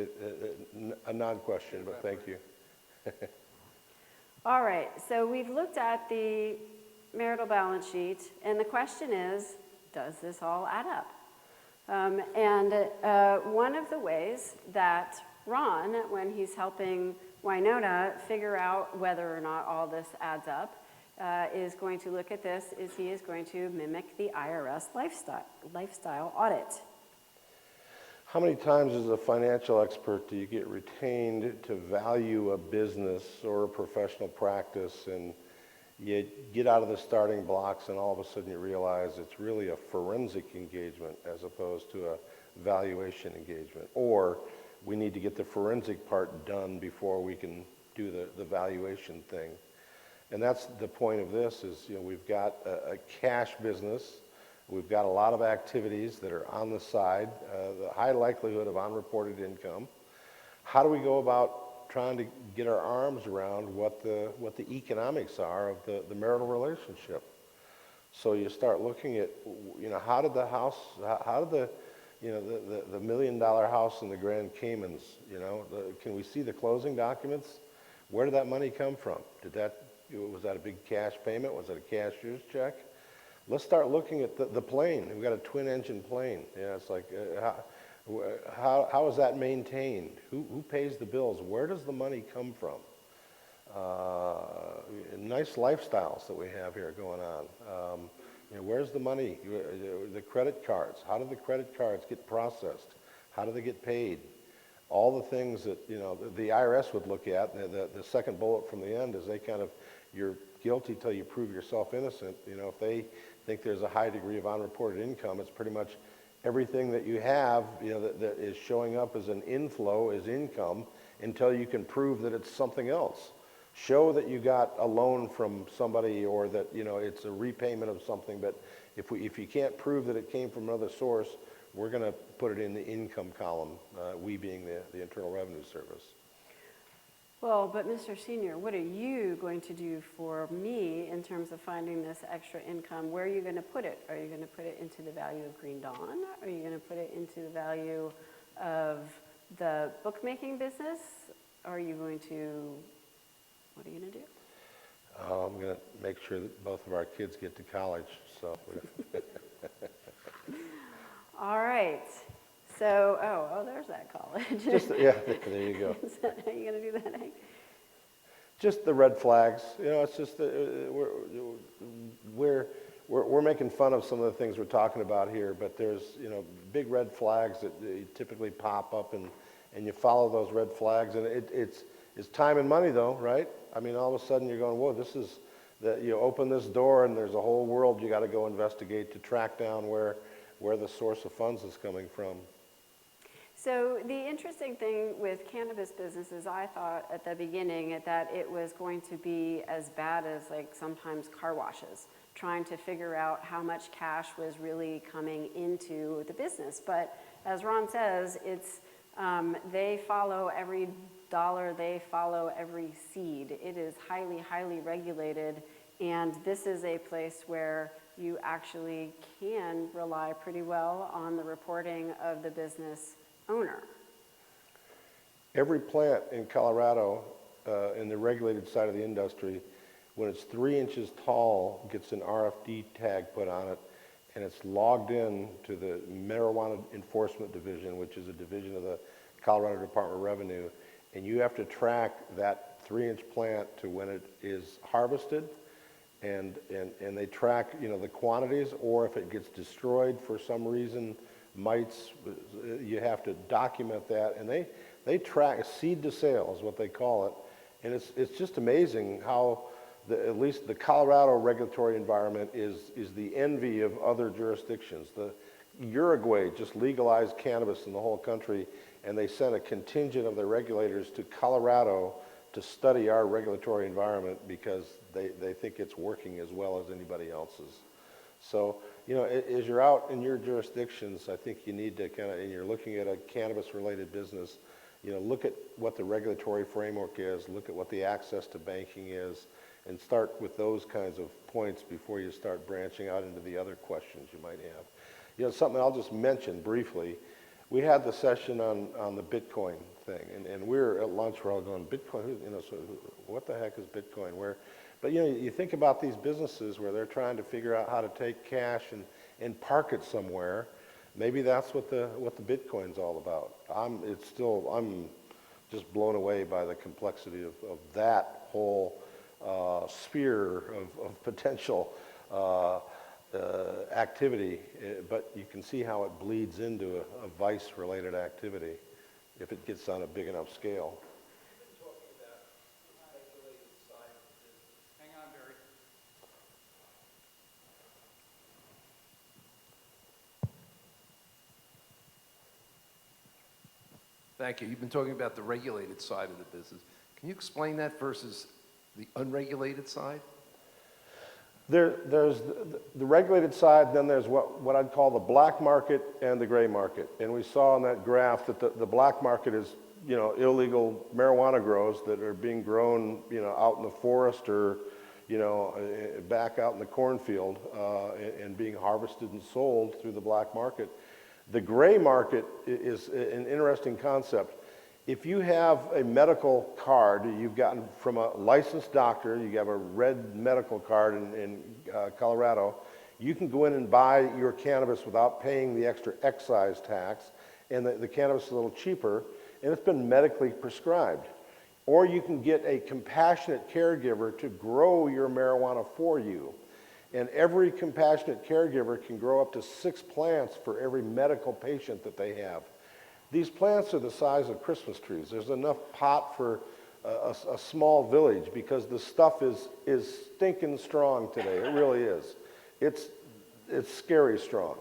Speaker 3: a non-question, but thank you.
Speaker 2: All right, so we've looked at the marital balance sheet, and the question is, does this all add up? One of the ways that Ron, when he's helping Wynonna figure out whether or not all this adds up, is going to look at this, is he is going to mimic the IRS lifestyle audit.
Speaker 3: How many times as a financial expert do you get retained to value a business or a professional practice, and you get out of the starting blocks and all of a sudden you realize it's really a forensic engagement as opposed to a valuation engagement, or we need to get the forensic part done before we can do the valuation thing. And that's the point of this is, you know, we've got a cash business. We've got a lot of activities that are on the side, the high likelihood of unreported income. How do we go about trying to get our arms around what the economics are of the marital relationship? So you start looking at, you know, how did the $1 million house in the Grand Caymans, you know, can we see the closing documents? Where did that money come from? Was that a big cash payment? Was it a cashier's check? Let's start looking at the plane. We've got a twin-engine plane. Yeah, it's like, how is that maintained? Who pays the bills? Where does the money come from? Nice lifestyles that we have here going on. You know, where's the money? The credit cards. How do the credit cards get processed? How do they get paid? All the things that, you know, the IRS would look at, the second bullet from the end is they kind of, you're guilty till you prove yourself innocent. You know, if they think there's a high degree of unreported income, it's pretty much everything that you have, you know, that is showing up as an inflow is income until you can prove that it's something else. Show that you got a loan from somebody or that, you know, it's a repayment of something, but if you can't prove that it came from another source, we're going to put it in the income column, we being the Internal Revenue Service.
Speaker 2: Well, but Mr. Senior, what are you going to do for me in terms of finding this extra income? Where are you going to put it? Are you going to put it into the value of Green Dawn? Are you going to put it into the value of the bookmaking business? Are you going to, what are you going to do?
Speaker 3: I'm going to make sure that both of our kids get to college, so.
Speaker 2: All right. So, oh, there's that college.
Speaker 3: Yeah, there you go.
Speaker 2: Is that how you going to do that, Hank?
Speaker 3: Just the red flags, you know, it's just, we're making fun of some of the things we're talking about here, but there's, you know, big red flags that typically pop up and you follow those red flags, and it's time and money though, right? I mean, all of a sudden you're going, whoa, this is, you open this door and there's a whole world you got to go investigate to track down where the source of funds is coming from.
Speaker 2: So the interesting thing with cannabis businesses, I thought at the beginning that it was going to be as bad as like sometimes car washes, trying to figure out how much cash was really coming into the business. But as Ron says, it's they follow every dollar, they follow every seed. It is highly, highly regulated, and this is a place where you actually can rely pretty well on the reporting of the business owner.
Speaker 3: Every plant in Colorado, in the regulated side of the industry, when it's 3 inches tall, gets an RFD tag put on it, and it's logged in to the Marijuana Enforcement Division, which is a division of the Colorado Department of Revenue, and you have to track that 3-inch plant to when it is harvested, and they track, you know, the quantities, or if it gets destroyed for some reason, mites, you have to document that, and they track seed to sale is what they call it, and it's just amazing how at least the Colorado regulatory environment is the envy of other jurisdictions. The Uruguay just legalized cannabis in the whole country, and they sent a contingent of their regulators to Colorado to study our regulatory environment because they think it's working as well as anybody else's. So, you know, as you're out in your jurisdictions, I think you need to kind of, and you're looking at a cannabis-related business, you know, look at what the regulatory framework is, look at what the access to banking is, and start with those kinds of points before you start branching out into the other questions you might have. You know, something I'll just mention briefly, we had the session on the Bitcoin thing, and we were at lunch, we're all going, Bitcoin, you know, so what the heck is Bitcoin? But you know, you think about these businesses where they're trying to figure out how to take cash and park it somewhere. Maybe that's what the Bitcoin's all about. I'm just blown away by the complexity of that whole sphere of potential activity, but you can see how it bleeds into a vice-related activity if it gets on a big enough scale.
Speaker 6: Hang on, Barry.
Speaker 7: Thank you. You've been talking about the regulated side of the business. Can you explain that versus the unregulated side?
Speaker 3: There's the regulated side, then there's what I'd call the black market and the gray market. And we saw on that graph that the black market is, you know, illegal marijuana grows that are being grown, you know, out in the forest or, you know, back out in the cornfield and being harvested and sold through the black market. The gray market is an interesting concept. If you have a medical card you've gotten from a licensed doctor, you have a red medical card in Colorado, you can go in and buy your cannabis without paying the extra excise tax, and the cannabis is a little cheaper, and it's been medically prescribed. Or you can get a compassionate caregiver to grow your marijuana for you. And every compassionate caregiver can grow up to 6 plants for every medical patient that they have. These plants are the size of Christmas trees. There's enough pot for a small village because the stuff is stinking strong today. It really is. It's scary strong.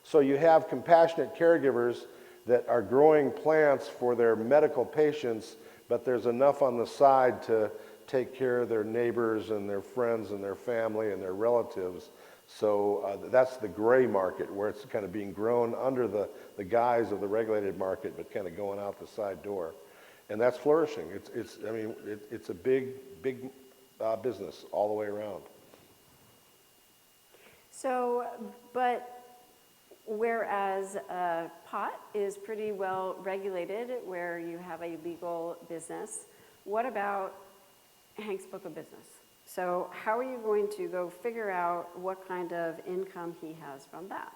Speaker 3: So you have compassionate caregivers that are growing plants for their medical patients, but there's enough on the side to take care of their neighbors and their friends and their family and their relatives. So that's the gray market, where it's kind of being grown under the guise of the regulated market, but kind of going out the side door. And that's flourishing. It's a big business all the way around.
Speaker 2: So, but whereas pot is pretty well regulated, where you have a legal business, what about Hank's book of business? So how are you going to go figure out what kind of income he has from that?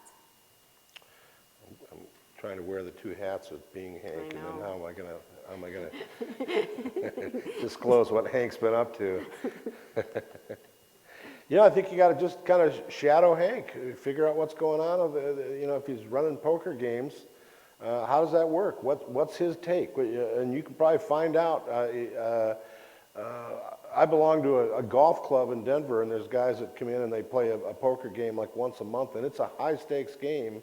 Speaker 3: I'm trying to wear the two hats of being Hank, and then how am I gonna disclose what Hank's been up to? I think you got to just kind of shadow Hank, figure out what's going on. If he's running poker games, how does that work? What's his take? And you can probably find out. I belong to a golf club in Denver, and there's guys that come in and they play a poker game like once a month, and it's a high-stakes game.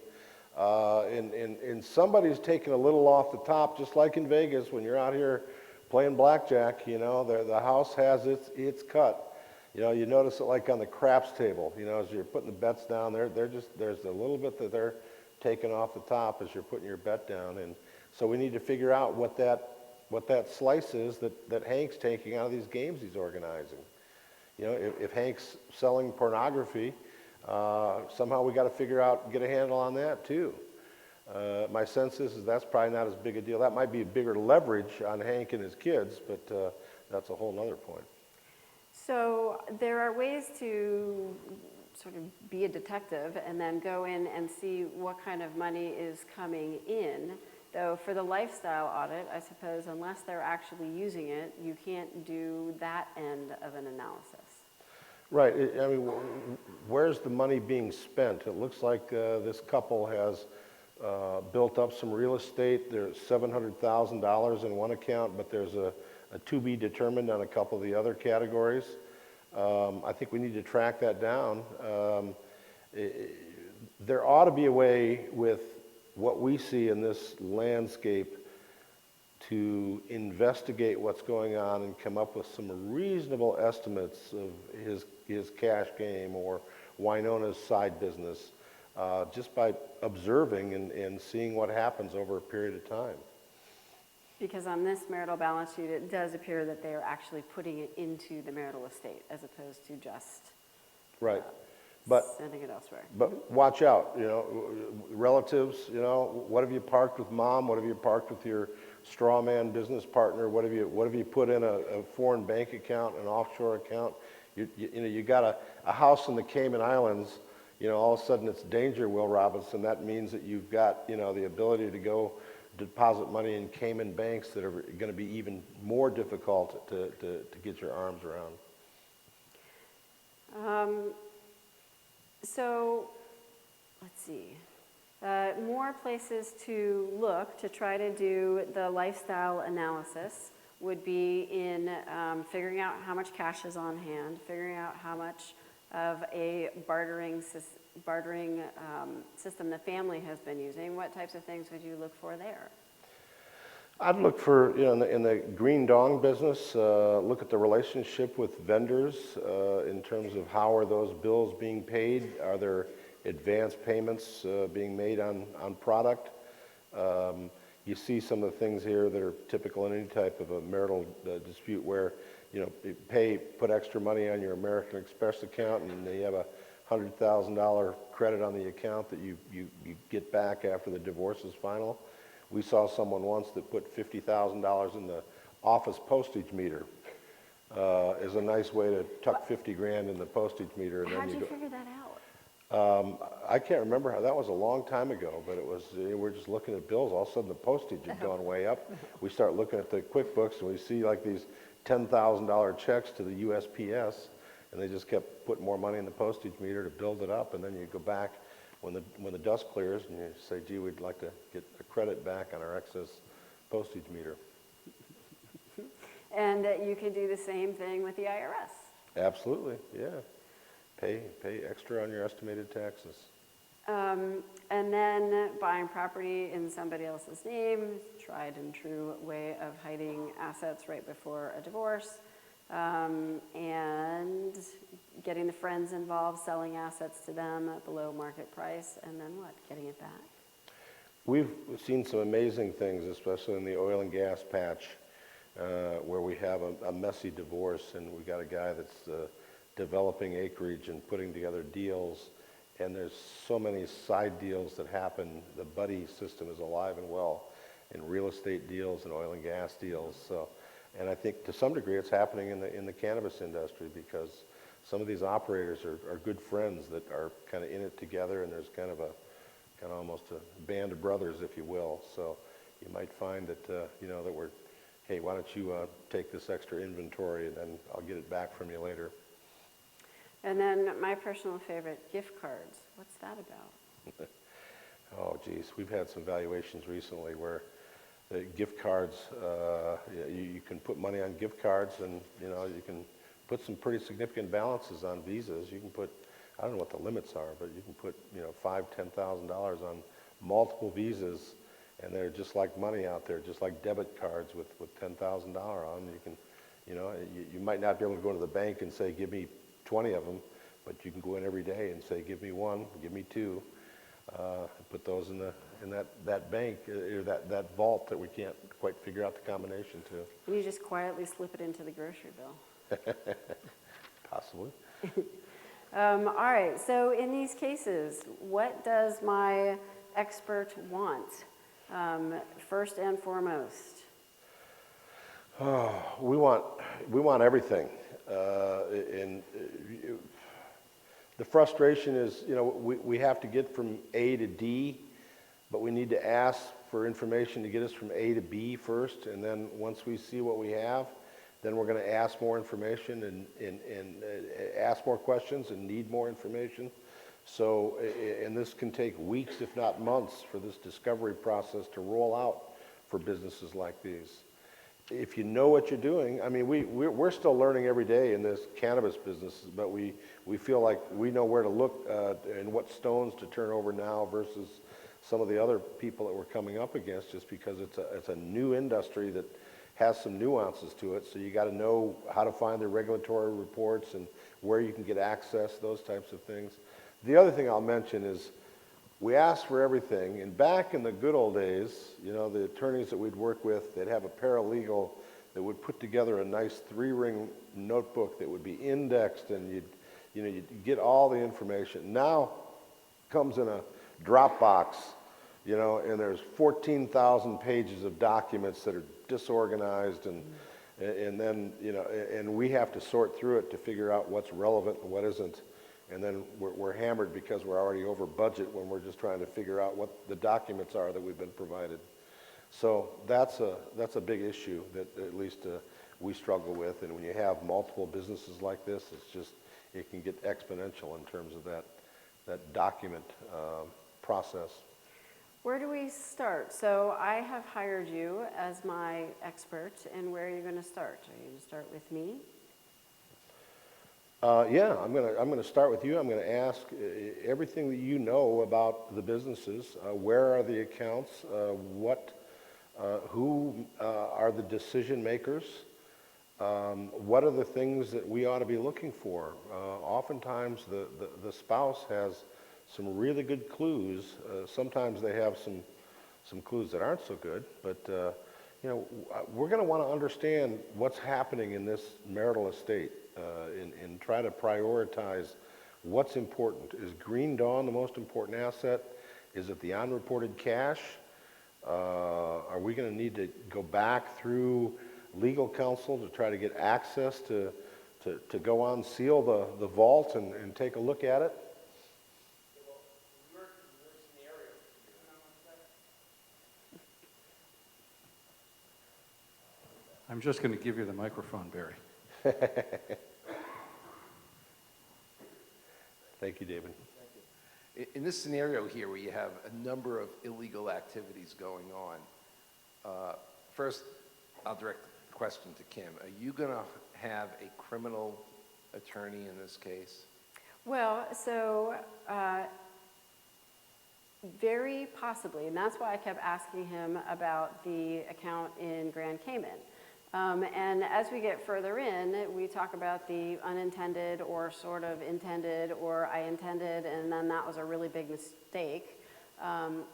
Speaker 3: And somebody's taking a little off the top, just like in Vegas when you're out here playing blackjack. The house has its cut. You notice it like on the craps table. As you're putting the bets down, there's a little bit that they're taking off the top as you're putting your bet down, and so we need to figure out what that slice is that Hank's taking out of these games he's organizing. If Hank's selling pornography, somehow we got to get a handle on that too. My sense is that's probably not as big a deal. That might be a bigger leverage on Hank and his kids, but that's a whole nother point.
Speaker 2: So there are ways to sort of be a detective and then go in and see what kind of money is coming in. Though for the lifestyle audit, I suppose, unless they're actually using it, you can't do that end of an analysis.
Speaker 3: Right. Where's the money being spent? It looks like this couple has built up some real estate. There's $700,000 in one account, but there's a to be determined on a couple of the other categories. I think we need to track that down. There ought to be a way with what we see in this landscape to investigate what's going on and come up with some reasonable estimates of his cash game or Winona's side business, just by observing and seeing what happens over a period of time.
Speaker 2: Because on this marital balance sheet, it does appear that they are actually putting it into the marital estate as opposed to just
Speaker 3: Right.
Speaker 2: sending it elsewhere.
Speaker 3: But watch out, relatives, what have you parked with mom? What have you parked with your straw man business partner? What have you put in a foreign bank account, an offshore account? You got a house in the Cayman Islands, all of a sudden it's danger, Will Robinson. That means that you've got, the ability to go deposit money in Cayman banks that are going to be even more difficult to get your arms around.
Speaker 2: So, let's see. More places to look to try to do the lifestyle analysis would be in figuring out how much cash is on hand, figuring out how much of a bartering system the family has been using. What types of things would you look for there?
Speaker 3: I'd look for, in the green dong business, look at the relationship with vendors in terms of how are those bills being paid. Are there advance payments being made on product? You see some of the things here that are typical in any type of a marital dispute where, you put extra money on your American Express account and you have a $100,000 credit on the account that you get back after the divorce is final. We saw someone once that put $50,000 in the office postage meter. Is a nice way to tuck 50 grand in the postage meter. And
Speaker 2: How'd
Speaker 3: then
Speaker 2: you figure that out?
Speaker 3: I can't remember how, that was a long time ago, but it was, we're just looking at bills. All of a sudden the postage had gone way up. We start looking at the QuickBooks and we see like these $10,000 checks to the USPS, and they just kept putting more money in the postage meter to build it up. And then you go back when the dust clears and you say, gee, we'd like to get a credit back on our excess postage meter.
Speaker 2: And you can do the same thing with the IRS.
Speaker 3: Absolutely, yeah. Pay extra on your estimated taxes.
Speaker 2: And then buying property in somebody else's name, tried and true way of hiding assets right before a divorce, and getting the friends involved, selling assets to them at below market price, and then what? Getting it back.
Speaker 3: We've seen some amazing things, especially in the oil and gas patch, where we have a messy divorce, and we got a guy that's developing acreage and putting together deals, and there's so many side deals that happen. The buddy system is alive and well in real estate deals and oil and gas deals. So, and I think to some degree it's happening in the cannabis industry, because some of these operators are good friends that are kind of in it together, and there's kind of almost a band of brothers, if you will. So you might find that that we're, hey, why don't you take this extra inventory and then I'll get it back from you later.
Speaker 2: And then my personal favorite, gift cards. What's that about?
Speaker 3: Oh, geez, we've had some valuations recently where the gift cards, you can put money on gift cards, and you can put some pretty significant balances on visas. You can put, I don't know what the limits are, but you can put $5,000-$10,000 on multiple visas, and they're just like money out there, just like debit cards with $10,000 on them. You can, you might not be able to go to the bank and say, give me 20 of them, but you can go in every day and say, give me one, give me two, put those in that bank, or that vault that we can't quite figure out the combination to.
Speaker 2: And you just quietly slip it into the grocery bill.
Speaker 3: Possibly.
Speaker 2: All right, so in these cases, what does my expert want, first and foremost?
Speaker 3: We want everything. The frustration is, we have to get from A to D, but we need to ask for information to get us from A to B first, and then once we see what we have, then we're going to ask more information and ask more questions and need more information. So, and this can take weeks, if not months, for this discovery process to roll out for businesses like these. If you know what you're doing, I mean, we're still learning every day in this cannabis business, but we feel like we know where to look and what stones to turn over now versus some of the other people that we're coming up against, just because it's a new industry that has some nuances to it. So you got to know how to find the regulatory reports and where you can get access, those types of things. The other thing I'll mention is we asked for everything, and back in the good old days, the attorneys that we'd work with, they'd have a paralegal that would put together a nice 3-ring notebook that would be indexed, and you'd get all the information. Now comes in a Dropbox, and there's 14,000 pages of documents that are disorganized, and then and we have to sort through it to figure out what's relevant and what isn't. And then we're hammered because we're already over budget when we're just trying to figure out what the documents are that we've been provided. So that's a big issue that at least we struggle with. And when you have multiple businesses like this, it can get exponential in terms of that document process.
Speaker 2: Where do we start? So I have hired you as my expert, and where are you going to start? Are you going to start with me?
Speaker 3: Yeah, I'm gonna start with you. I'm gonna ask everything that you know about the businesses. Where are the accounts? Who are the decision makers? What are the things that we ought to be looking for? Oftentimes, the spouse has some really good clues. Sometimes they have some clues that aren't so good. But we're going to want to understand what's happening in this marital estate. And try to prioritize what's important. Is Green Dawn the most important asset? Is it the unreported cash? Are we going to need to go back through legal counsel to try to get access to go unseal the vault and take a look at it?
Speaker 6: I'm just going to give you the microphone, Barry.
Speaker 3: Thank you, David.
Speaker 7: In this scenario here, where you have a number of illegal activities going on, first, I'll direct the question to Kim. Are you going to have a criminal attorney in this case?
Speaker 2: Well, so very possibly, and that's why I kept asking him about the account in Grand Cayman. And as we get further in, we talk about the unintended or sort of intended or I intended, and then that was a really big mistake.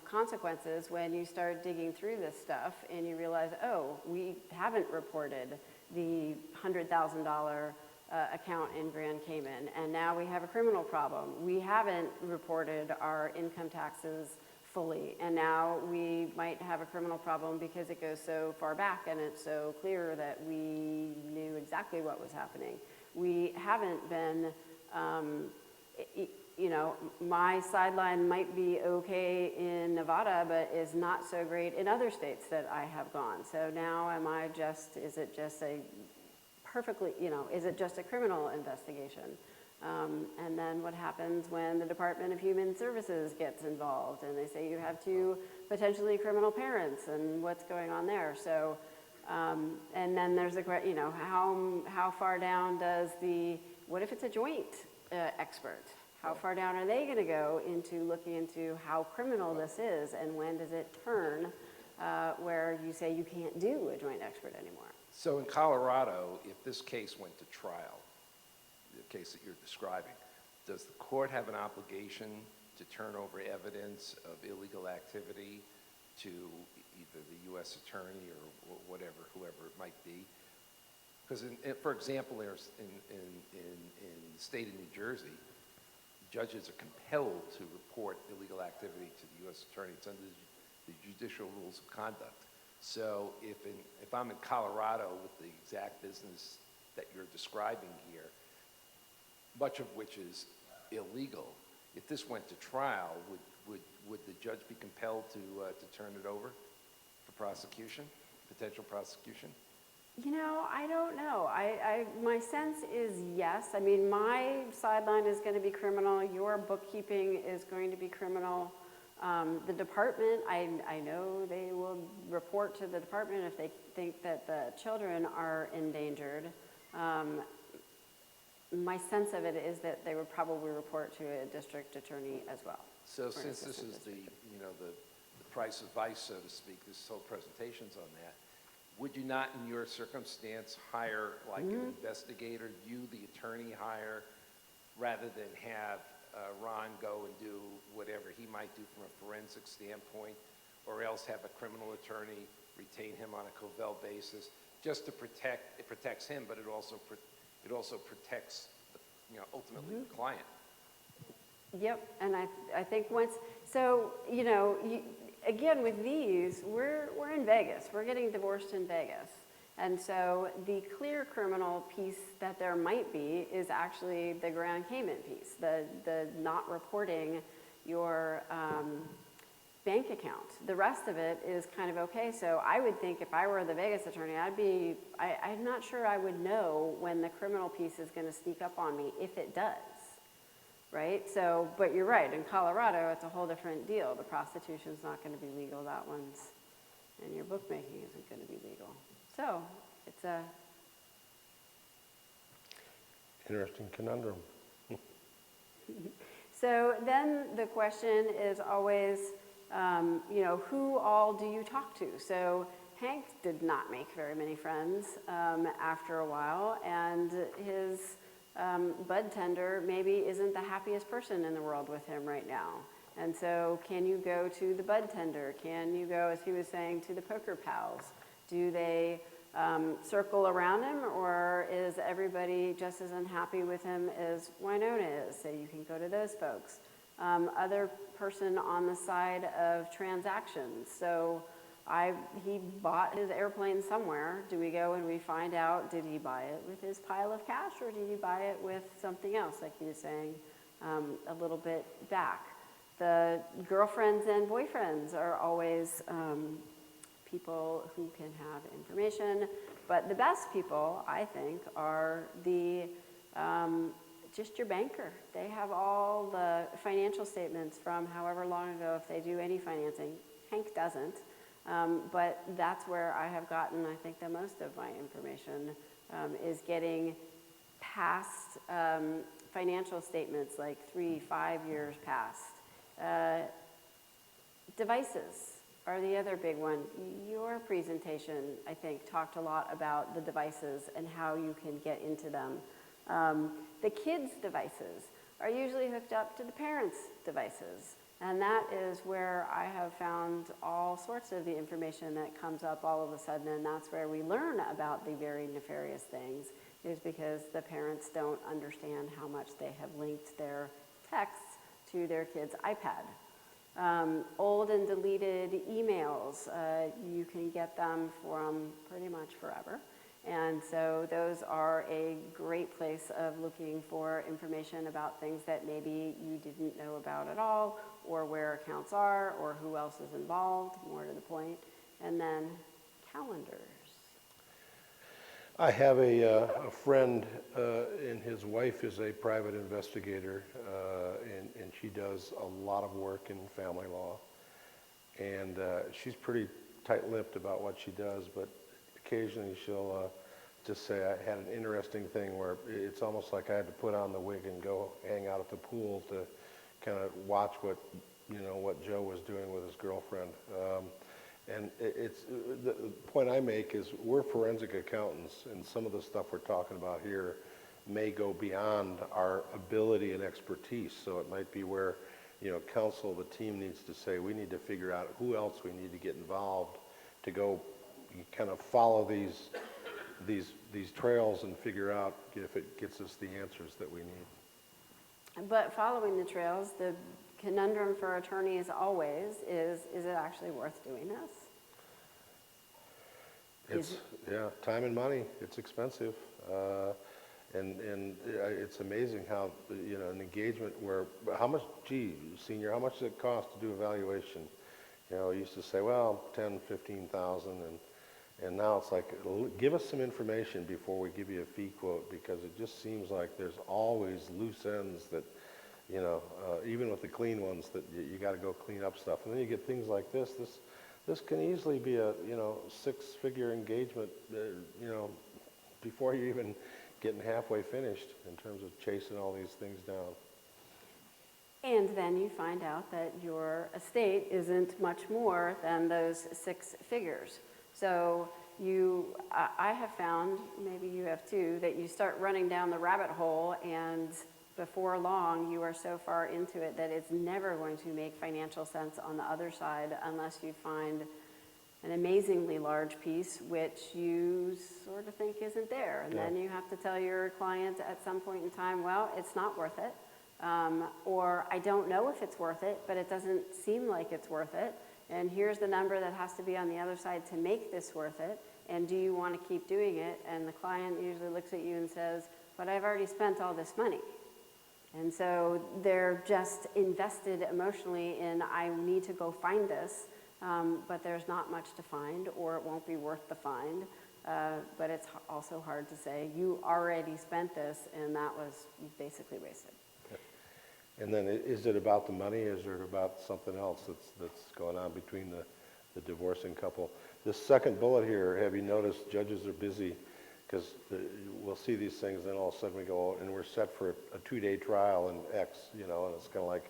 Speaker 2: Consequences when you start digging through this stuff and you realize, oh, we haven't reported the $100,000 account in Grand Cayman, and now we have a criminal problem. We haven't reported our income taxes fully, and now we might have a criminal problem because it goes so far back and it's so clear that we knew exactly what was happening. We haven't been, you know, my sideline might be okay in Nevada, but is not so great in other states that I have gone. So now is it just a perfectly, you know, is it just a criminal investigation? And then what happens when the Department of Human Services gets involved and they say you have two potentially criminal parents and what's going on there? So, and then there's a, you know, how far down does what if it's a joint expert? How far down are they going to go into looking into how criminal this is, and when does it turn where you say you can't do a joint expert anymore?
Speaker 7: So in Colorado, if this case went to trial, the case that you're describing, does the court have an obligation to turn over evidence of illegal activity to either the U.S. attorney or whatever, whoever it might be? Because, for example, there's in the state of New Jersey, judges are compelled to report illegal activity to the U.S. attorney. It's under the judicial rules of conduct. So if I'm in Colorado with the exact business that you're describing here, much of which is illegal, if this went to trial, would the judge be compelled to turn it over for prosecution, potential prosecution?
Speaker 2: You know, I don't know. My sense is yes. I mean, my sideline is going to be criminal. Your bookkeeping is going to be criminal. The department, I know they will report to the department if they think that the children are endangered. My sense of it is that they would probably report to a district attorney as well.
Speaker 7: So since this is the price of vice, so to speak, this whole presentation's on that, would you not, in your circumstance, hire like an investigator, you, the attorney, hire, rather than have Ron go and do whatever he might do from a forensic standpoint, or else have a criminal attorney retain him on a Covell basis, just to protect, it protects him, but it also protects, ultimately the client.
Speaker 2: Yep, and I think once, so, again, with these, we're in Vegas. We're getting divorced in Vegas. And so the clear criminal piece that there might be is actually the Grand Cayman piece, the not reporting your bank account. The rest of it is kind of okay. So I would think if I were the Vegas attorney, I'm not sure I would know when the criminal piece is going to sneak up on me, if it does. Right? So, but you're right, in Colorado, it's a whole different deal. The prostitution's not going to be legal, that one's, and your bookmaking isn't going to be legal. So, it's a...
Speaker 3: Interesting conundrum.
Speaker 2: So then the question is always, who all do you talk to? So Hank did not make very many friends after a while, and his bud tender maybe isn't the happiest person in the world with him right now. And so can you go to the bud tender? Can you go, as he was saying, to the poker pals? Do they circle around him, or is everybody just as unhappy with him as Winona is? So you can go to those folks. Other person on the side of transactions. So he bought his airplane somewhere. Do we go and we find out, did he buy it with his pile of cash, or did he buy it with something else, like he was saying a little bit back? The girlfriends and boyfriends are always people who can have information, but the best people, I think, are the just your banker. They have all the financial statements from however long ago if they do any financing. Hank doesn't, but that's where I have gotten, I think, the most of my information is getting past financial statements, like 3-5 years past. Devices are the other big one. Your presentation, I think, talked a lot about the devices and how you can get into them. The kids' devices are usually hooked up to the parents' devices. And that is where I have found all sorts of the information that comes up all of a sudden, and that's where we learn about the very nefarious things, is because the parents don't understand how much they have linked their texts to their kids' iPad. Old and deleted emails, you can get them from pretty much forever. And so those are a great place of looking for information about things that maybe you didn't know about at all, or where accounts are, or who else is involved, more to the point. And then calendars.
Speaker 3: I have a friend, and his wife is a private investigator, and she does a lot of work in family law. And she's pretty tight-lipped about what she does, but occasionally she'll just say, I had an interesting thing where it's almost like I had to put on the wig and go hang out at the pool to kind of watch what Joe was doing with his girlfriend. And the point I make is we're forensic accountants, and some of the stuff we're talking about here may go beyond our ability and expertise. So it might be where, counsel, the team needs to say, we need to figure out who else we need to get involved to go kind of follow these trails and figure out if it gets us the answers that we need.
Speaker 2: But following the trails, the conundrum for attorneys always is it actually worth doing this?
Speaker 3: Time and money. It's expensive, and it's amazing how an engagement where Senior, how much does it cost to do evaluation? I used to say, well, 10, 15,000, and now it's like, give us some information before we give you a fee quote, because it just seems like there's always loose ends that, even with the clean ones, that you got to go clean up stuff, and then you get things like this. This can easily be a 6-figure engagement, before you're even getting halfway finished in terms of chasing all these things down.
Speaker 2: And then you find out that your estate isn't much more than those 6 figures. So I have found, maybe you have too, that you start running down the rabbit hole, and before long you are so far into it that it's never going to make financial sense on the other side unless you find an amazingly large piece which you sort of think isn't there. And then you have to tell your client at some point in time, well, it's not worth it. Or I don't know if it's worth it, but it doesn't seem like it's worth it. And here's the number that has to be on the other side to make this worth it. And do you want to keep doing it? And the client usually looks at you and says, but I've already spent all this money. And so they're just invested emotionally in, I need to go find this, but there's not much to find, or it won't be worth the find. But it's also hard to say, you already spent this, and that was basically wasted.
Speaker 3: And then is it about the money? Is it about something else that's going on between the divorcing couple? This second bullet here, have you noticed judges are busy? Because we'll see these things, and all of a sudden we go, and we're set for a 2-day trial and X, and it's kind of like,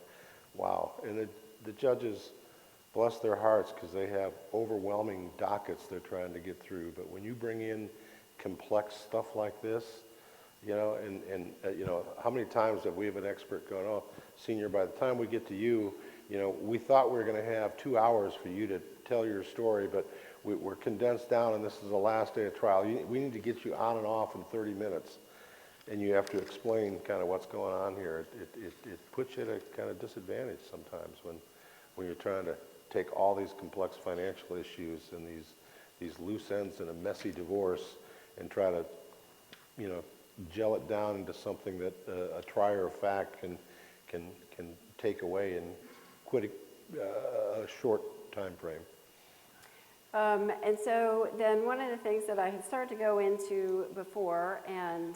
Speaker 3: wow. And the judges, bless their hearts, because they have overwhelming dockets they're trying to get through. But when you bring in complex stuff like this, how many times have we have an expert going, oh, Senior, by the time we get to you, we thought we were going to have 2 hours for you to tell your story, but we're condensed down, and this is the last day of trial. We need to get you on and off in 30 minutes, and you have to explain kind of what's going on here. It puts you at a kind of disadvantage sometimes when you're trying to take all these complex financial issues and these loose ends in a messy divorce and try to, gel it down into something that a trier of fact can take away in quite a short time frame.
Speaker 2: And so then one of the things that I had started to go into before, and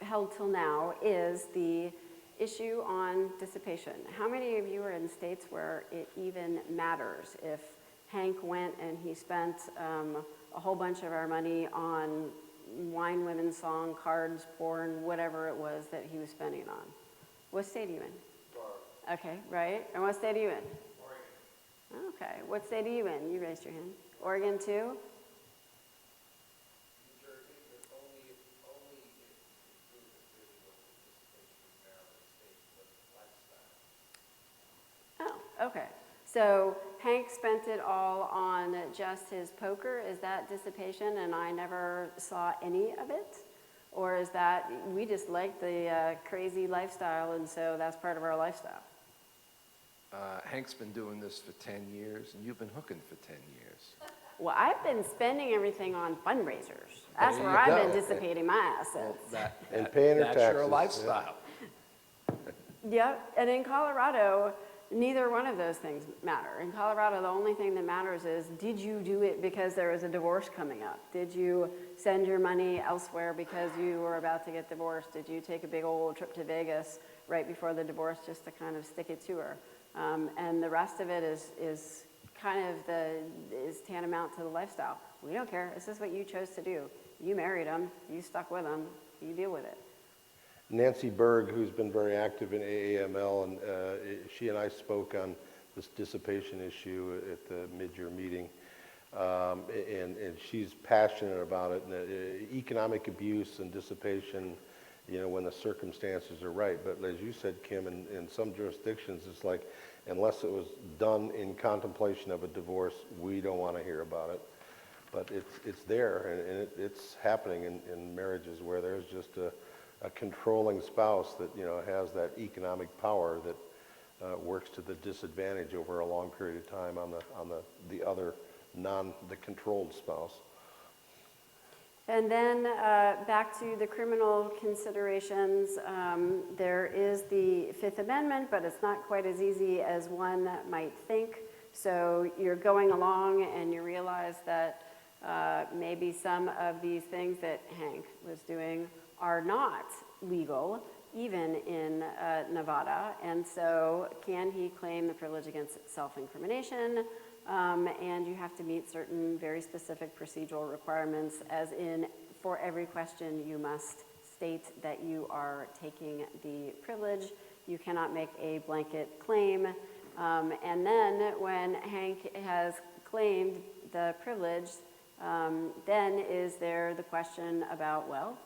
Speaker 2: held till now is the issue on dissipation. How many of you are in states where it even matters if Hank went and he spent a whole bunch of our money on wine, women, song, cards, porn, whatever it was that he was spending on? What state are you in? Florida. Okay, right. And what state are you in? Oregon. Okay. What state are you in? You raised your hand. Oregon too? Oh, okay. So Hank spent it all on just his poker. Is that dissipation and I never saw any of it? Or is that we just like the crazy lifestyle and so that's part of our lifestyle?
Speaker 7: Hank's been doing this for 10 years, and you've been hooking for 10 years.
Speaker 2: Well, I've been spending everything on fundraisers. That's
Speaker 7: There
Speaker 2: where
Speaker 7: you
Speaker 2: I've
Speaker 7: go.
Speaker 2: been dissipating my assets.
Speaker 3: And paying her
Speaker 7: That's your
Speaker 3: taxes,
Speaker 7: lifestyle.
Speaker 2: Yep, and in Colorado, neither one of those things matter. In Colorado, the only thing that matters is, did you do it because there was a divorce coming up? Did you send your money elsewhere because you were about to get divorced? Did you take a big old trip to Vegas right before the divorce just to kind of stick it to her? And the rest of it is kind of is tantamount to the lifestyle. We don't care. This is what you chose to do. You married him. You stuck with him. You deal with it.
Speaker 3: Nancy Berg, who's been very active in AAML, and she and I spoke on this dissipation issue at the mid-year meeting, and she's passionate about it. And, economic abuse and dissipation, you know, when the circumstances are right. But as you said, Kim, in some jurisdictions, it's like, unless it was done in contemplation of a divorce, we don't want to hear about it. But it's there, and it's happening in marriages where there's just a controlling spouse that, you know, has that economic power that works to the disadvantage over a long period of time on the other the controlled spouse.
Speaker 2: And then back to the criminal considerations, there is the Fifth Amendment, but it's not quite as easy as one might think. So you're going along and you realize that maybe some of these things that Hank was doing are not legal, even in Nevada. And so can he claim the privilege against self-incrimination? And you have to meet certain very specific procedural requirements, as in, for every question, you must state that you are taking the privilege. You cannot make a blanket claim. And then when Hank has claimed the privilege, then is there the question about, well,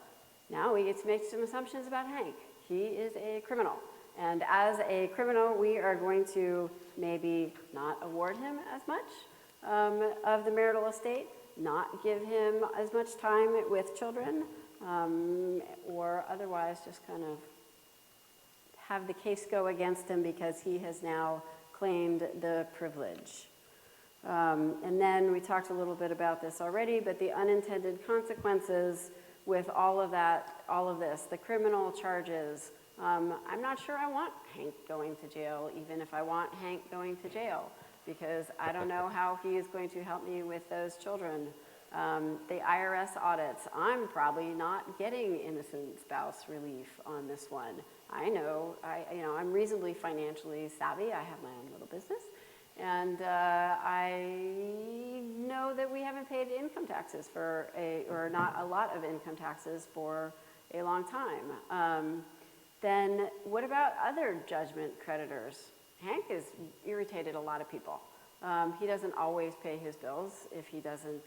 Speaker 2: now we get to make some assumptions about Hank. He is a criminal. And as a criminal, we are going to maybe not award him as much of the marital estate, not give him as much time with children, or otherwise just kind of have the case go against him because he has now claimed the privilege. And then we talked a little bit about this already, but the unintended consequences with all of that, all of this, the criminal charges. I'm not sure I want Hank going to jail, even if I want Hank going to jail, because I don't know how he is going to help me with those children. The IRS audits, I'm probably not getting innocent spouse relief on this one. I know, I'm reasonably financially savvy. I have my own little business. And I know that we haven't paid income taxes or not a lot of income taxes for a long time. Then what about other judgment creditors? Hank has irritated a lot of people. He doesn't always pay his bills if he doesn't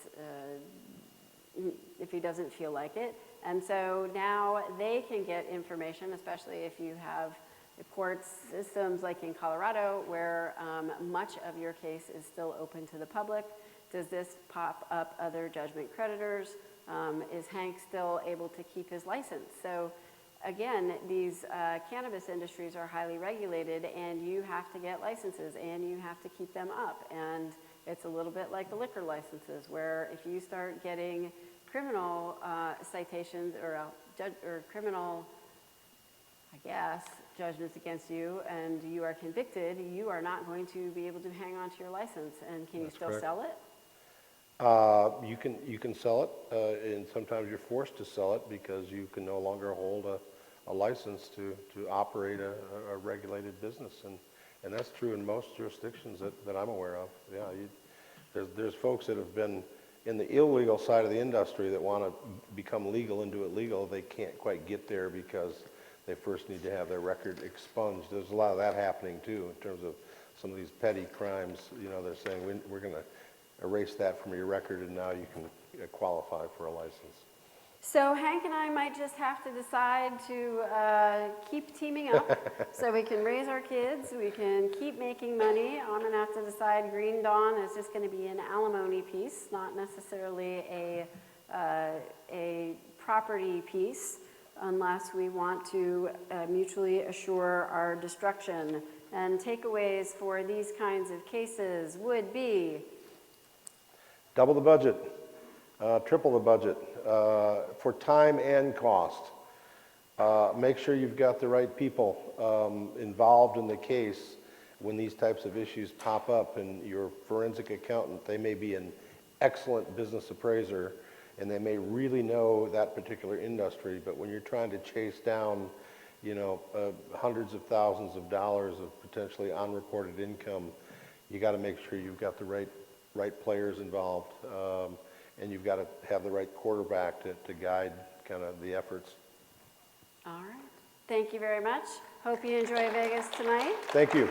Speaker 2: feel like it. And so now they can get information, especially if you have court systems like in Colorado, where much of your case is still open to the public. Does this pop up other judgment creditors? Is Hank still able to keep his license? So again, these cannabis industries are highly regulated, and you have to get licenses and you have to keep them up. And it's a little bit like the liquor licenses, where if you start getting criminal citations or criminal, I guess, judgments against you and you are convicted, you are not going to be able to hang on to your license. And can you still
Speaker 3: correct.
Speaker 2: sell it?
Speaker 3: You can sell it, and sometimes you're forced to sell it because you can no longer hold a license to operate a regulated business, and that's true in most jurisdictions that I'm aware of. Yeah, there's folks that have been in the illegal side of the industry that want to become legal and do it legal. They can't quite get there because they first need to have their record expunged. There's a lot of that happening too in terms of some of these petty crimes. You know, they're saying we're going to erase that from your record and now you can qualify for a license.
Speaker 2: So Hank and I might just have to decide to keep teaming up so we can raise our kids, we can keep making money. I'm going to have to decide Green Dawn is just going to be an alimony piece, not necessarily a property piece, unless we want to mutually assure our destruction. And takeaways for these kinds of cases would be:
Speaker 3: Double the budget, triple the budget for time and cost. Make sure you've got the right people involved in the case when these types of issues pop up. And your forensic accountant, they may be an excellent business appraiser and they may really know that particular industry, but when you're trying to chase down, you know, hundreds of thousands of dollars of potentially unreported income, you got to make sure you've got the right players involved, and you've got to have the right quarterback to guide kind of the efforts.
Speaker 2: All right. Thank you very much. Hope you enjoy Vegas tonight.
Speaker 3: Thank you.